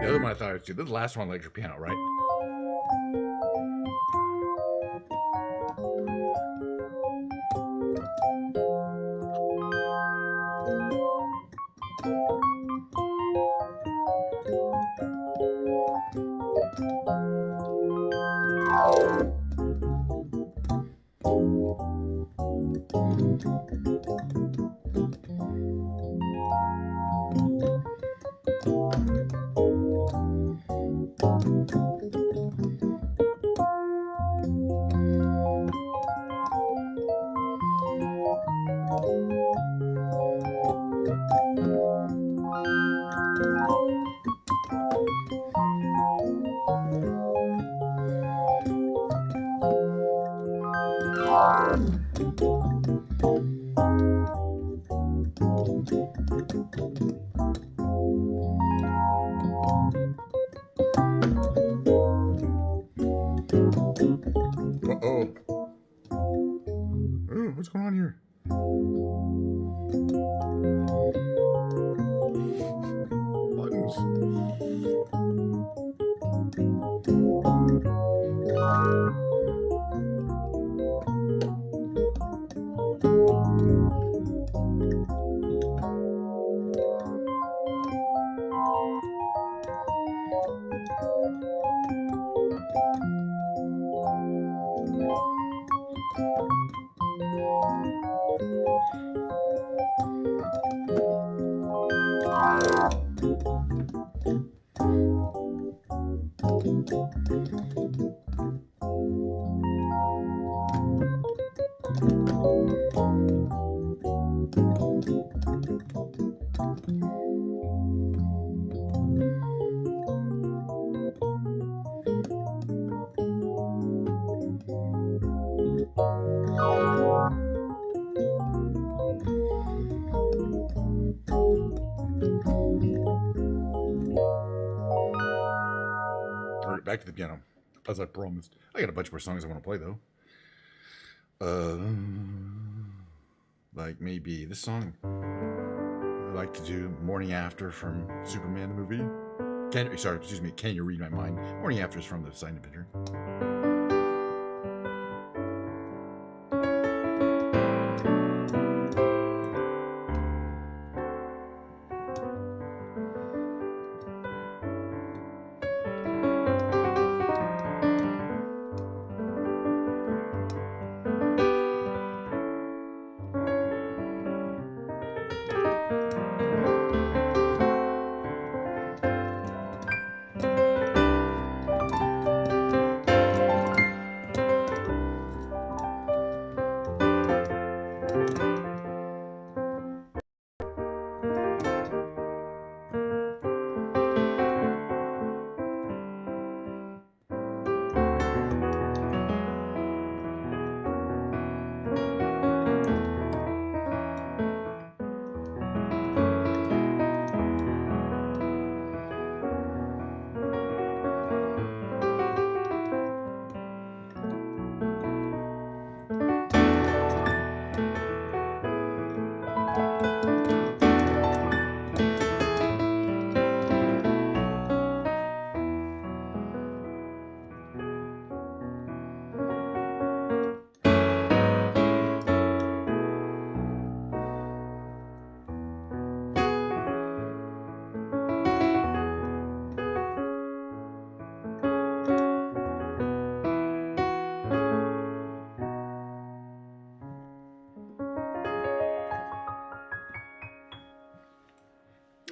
The other one I thought I was too. This is the last one, electric piano, right? Uh-oh. Oh, what's going on here? Buttons. All right, back to the piano, as I promised. I got a bunch more songs I want to play though. Like maybe this song. I like to do "Morning After" from Superman the movie. Can You Read My Mind? "Morning After" is from the Sign Adventure.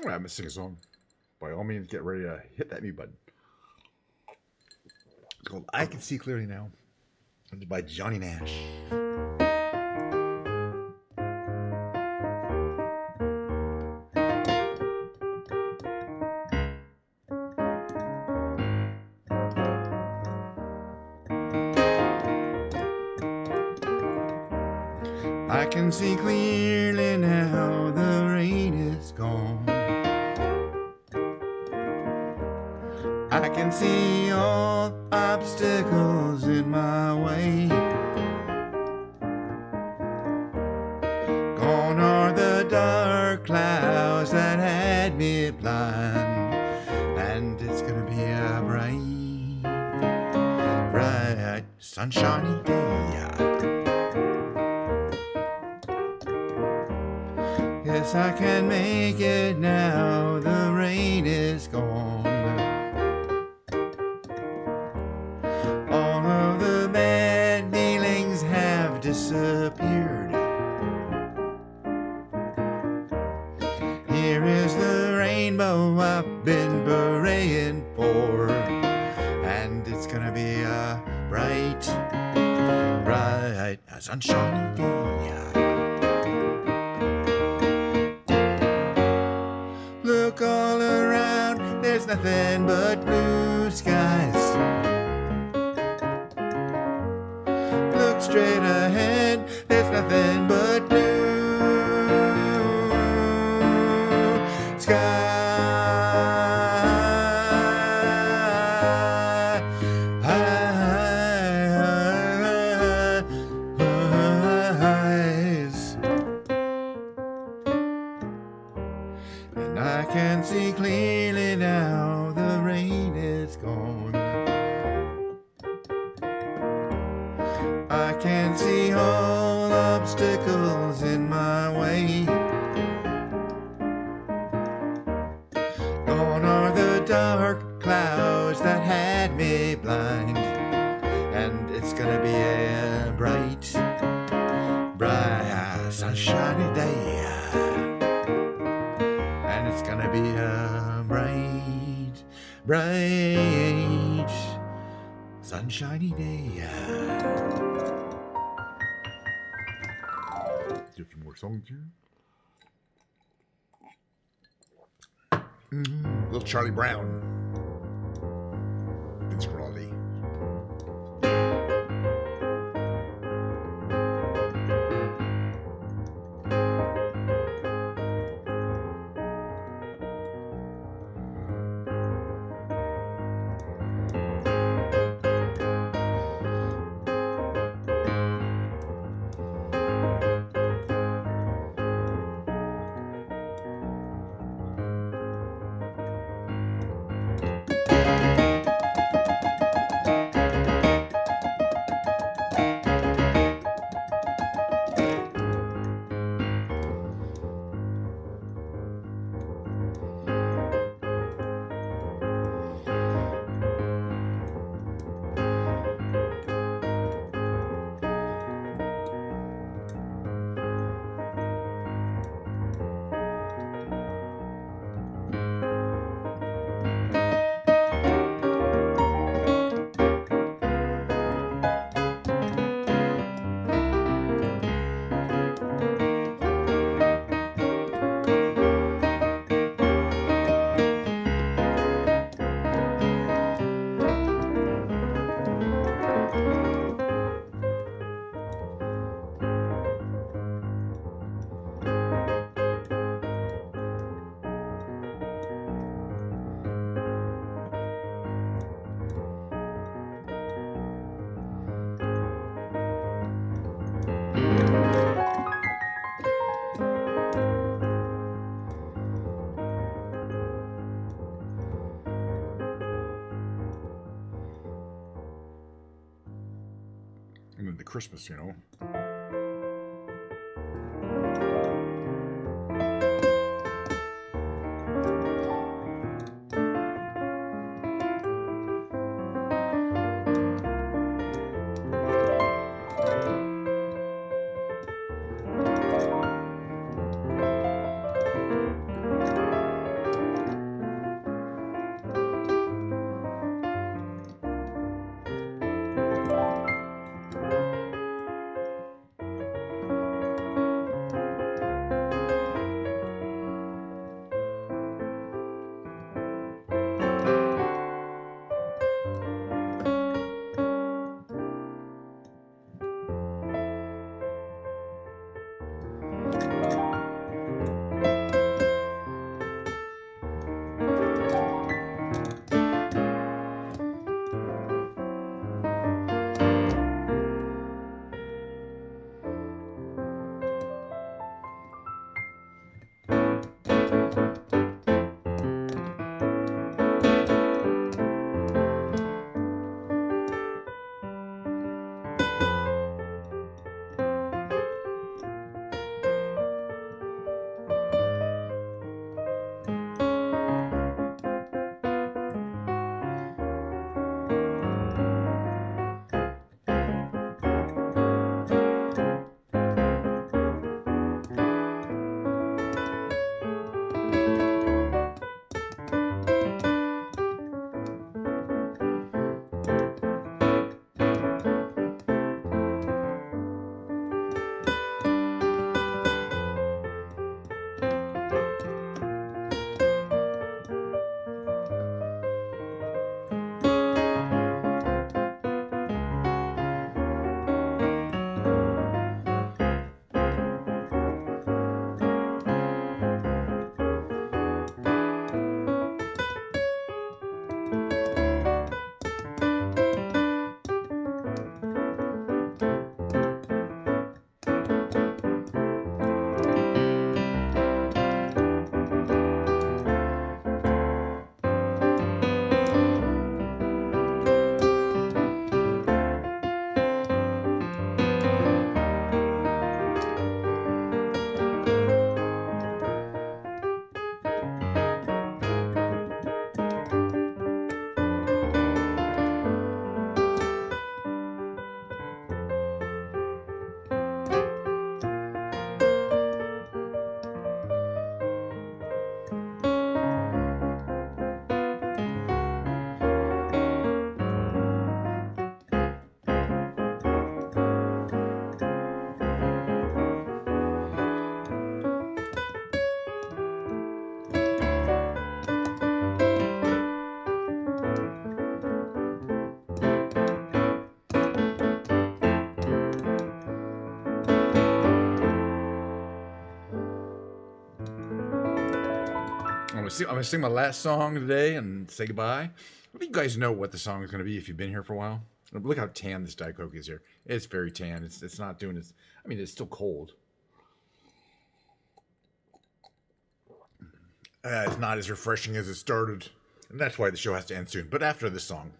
I'm gonna sing a song. By all means, get ready to hit that mute button. It's called "I Can See Clearly Now." It's by Johnny Nash. I can see clearly now, the rain is gone. I can see all obstacles in my way. Gone are the dark clouds that had me blind, and and it's gonna be a bright, bright, sunshiny day. Yes, I can make it now, the rain is gone. All of the bad feelings have disappeared. Here is the rainbow I've been praying for, and it's gonna be a bright, bright, sunshiny day. Look all around, there's nothing but blue skies. Look straight ahead, there's nothing but blue skies. And I can see clearly now, the rain is gone. I can see all obstacles in my way. Gone are the dark clouds that had me blind, and it's gonna be a bright, bright, sunshiny day. And it's gonna be a bright, bright, sunshiny day. Do a few more songs here. Little Charlie Brown. Vince Guaraldi. And then the Christmas, you know. gonna sing my last song today and say goodbye. I think you guys know what the song is gonna be if you've been here for a while. Look how tan this Diet Coke is here. It's very tan. It's not doing its. I mean, it's still cold. It's not as refreshing as it started, and that's why the show has to end soon. But after this song.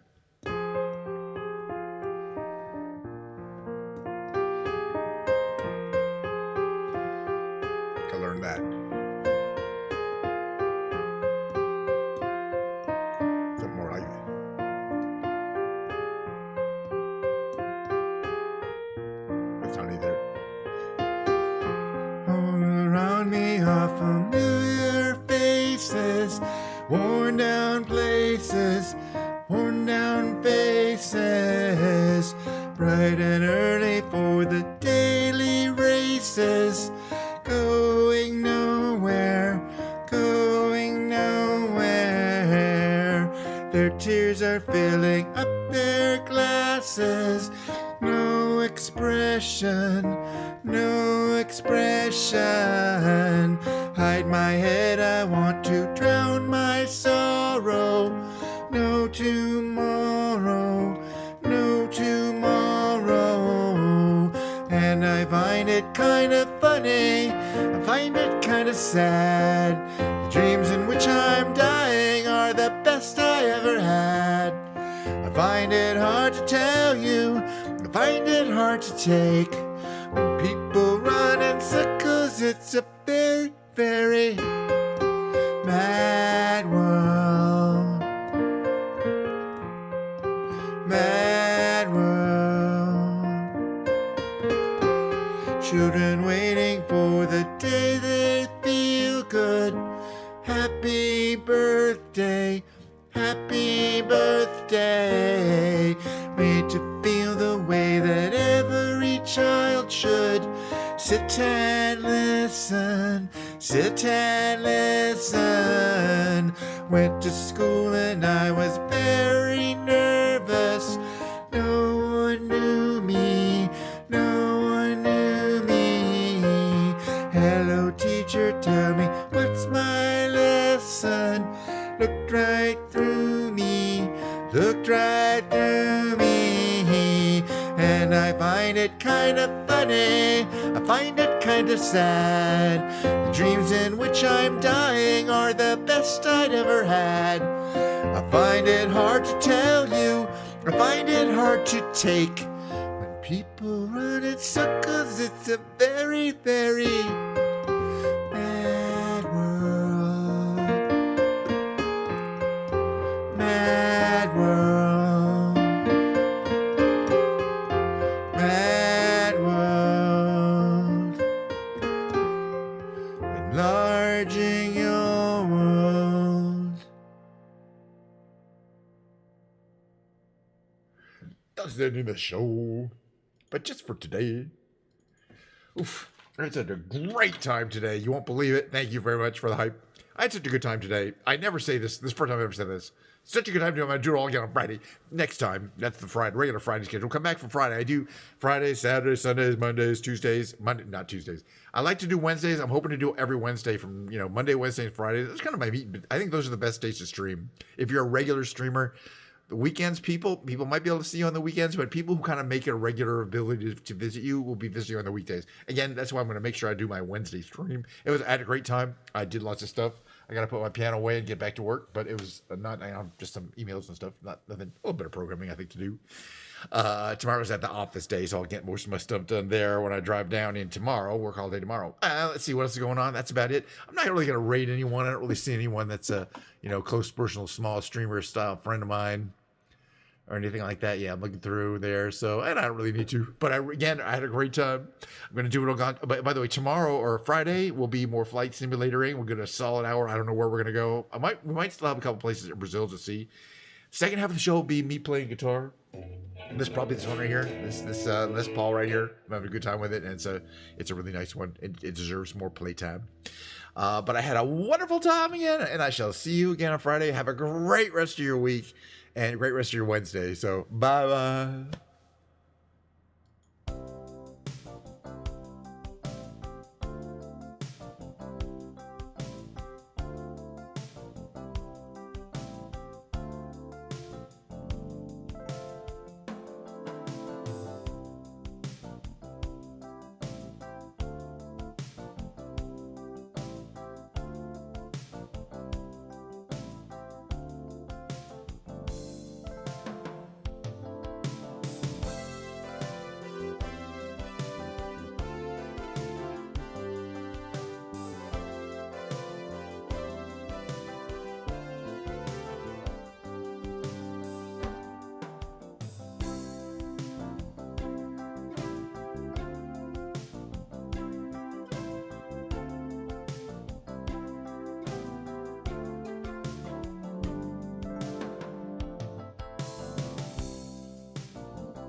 I learned that. Something more like that. That's not either. All around me are familiar faces, worn down places, worn down faces, bright and early for the daily races, going nowhere, going nowhere. Their tears are filling up their glasses, no expression, no expression. Hide my head, I want to drown my sorrow. No tomorrow, no tomorrow. And I find it kind of funny, I find it kind of sad. The dreams in which I'm dying are the best I ever had. I find it hard to tell you, I find it hard to take. When people run in circles, it's a very, very mad world. Mad world. Children waiting for the day they feel good. Happy birthday, happy birthday. Made to feel the way that every child should. Sit and listen, sit and listen. Went to school and I was very nervous. No one knew me, no one knew me. Hello teacher, tell me what's my lesson. Looked right through me, looked right through me. And I find it kind of funny, I find it kind of sad. The dreams in which I'm dying are the best I'd ever had. I find it hard to tell you, I find it hard to take. When people run in circles, it's a very, very mad world. Mad world. Mad world. Enlarging your world. That's the end of the show. But just for today. Oof. I had such a great time today. You won't believe it. Thank you very much for the hype. I had such a good time today. I never say this. This is the first time I've ever said this. Such a good time. I'm going to do it all again on Friday. Next time. That's the regular Friday schedule. Come back for Friday. I do Fridays, Saturdays, Sundays, Mondays, Tuesdays. Not Tuesdays. I like to do Wednesdays. I'm hoping to do every Wednesday from, Monday, Wednesday, and Friday. That's kind of my meat. But I think those are the best days to stream. If you're a regular streamer, the weekends, people might be able to see you on the weekends, but people who kind of make it a regular ability to visit you will be visiting on the weekdays. Again, that's why I'm going to make sure I do my Wednesday stream. I had a great time. I did lots of stuff. I got to put my piano away and get back to work, but it was just some emails and stuff. Nothing, a little bit of programming I think to do. Tomorrow's at the office day, so I'll get most of my stuff done there when I drive down in tomorrow, work all day tomorrow. Let's see what else is going on. That's about it. I'm not really going to rate anyone. I don't really see anyone that's a, close personal, small streamer style friend of mine or anything like that. Yeah, I'm looking through there. So, and I don't really need to, but I had a great time. I'm going to do it all. By the way, tomorrow or Friday will be more flight simulatoring. We're going to a solid hour. I don't know where we're going to go. We might still have a couple places in Brazil to see. Second half of the show will be me playing guitar. This one right here. This Les Paul right here. I'm having a good time with it, and it's a really nice one. It deserves more playtime. But I had a wonderful time again, and I shall see you again on Friday. Have a great rest of your week and a great rest of your Wednesday. So bye bye.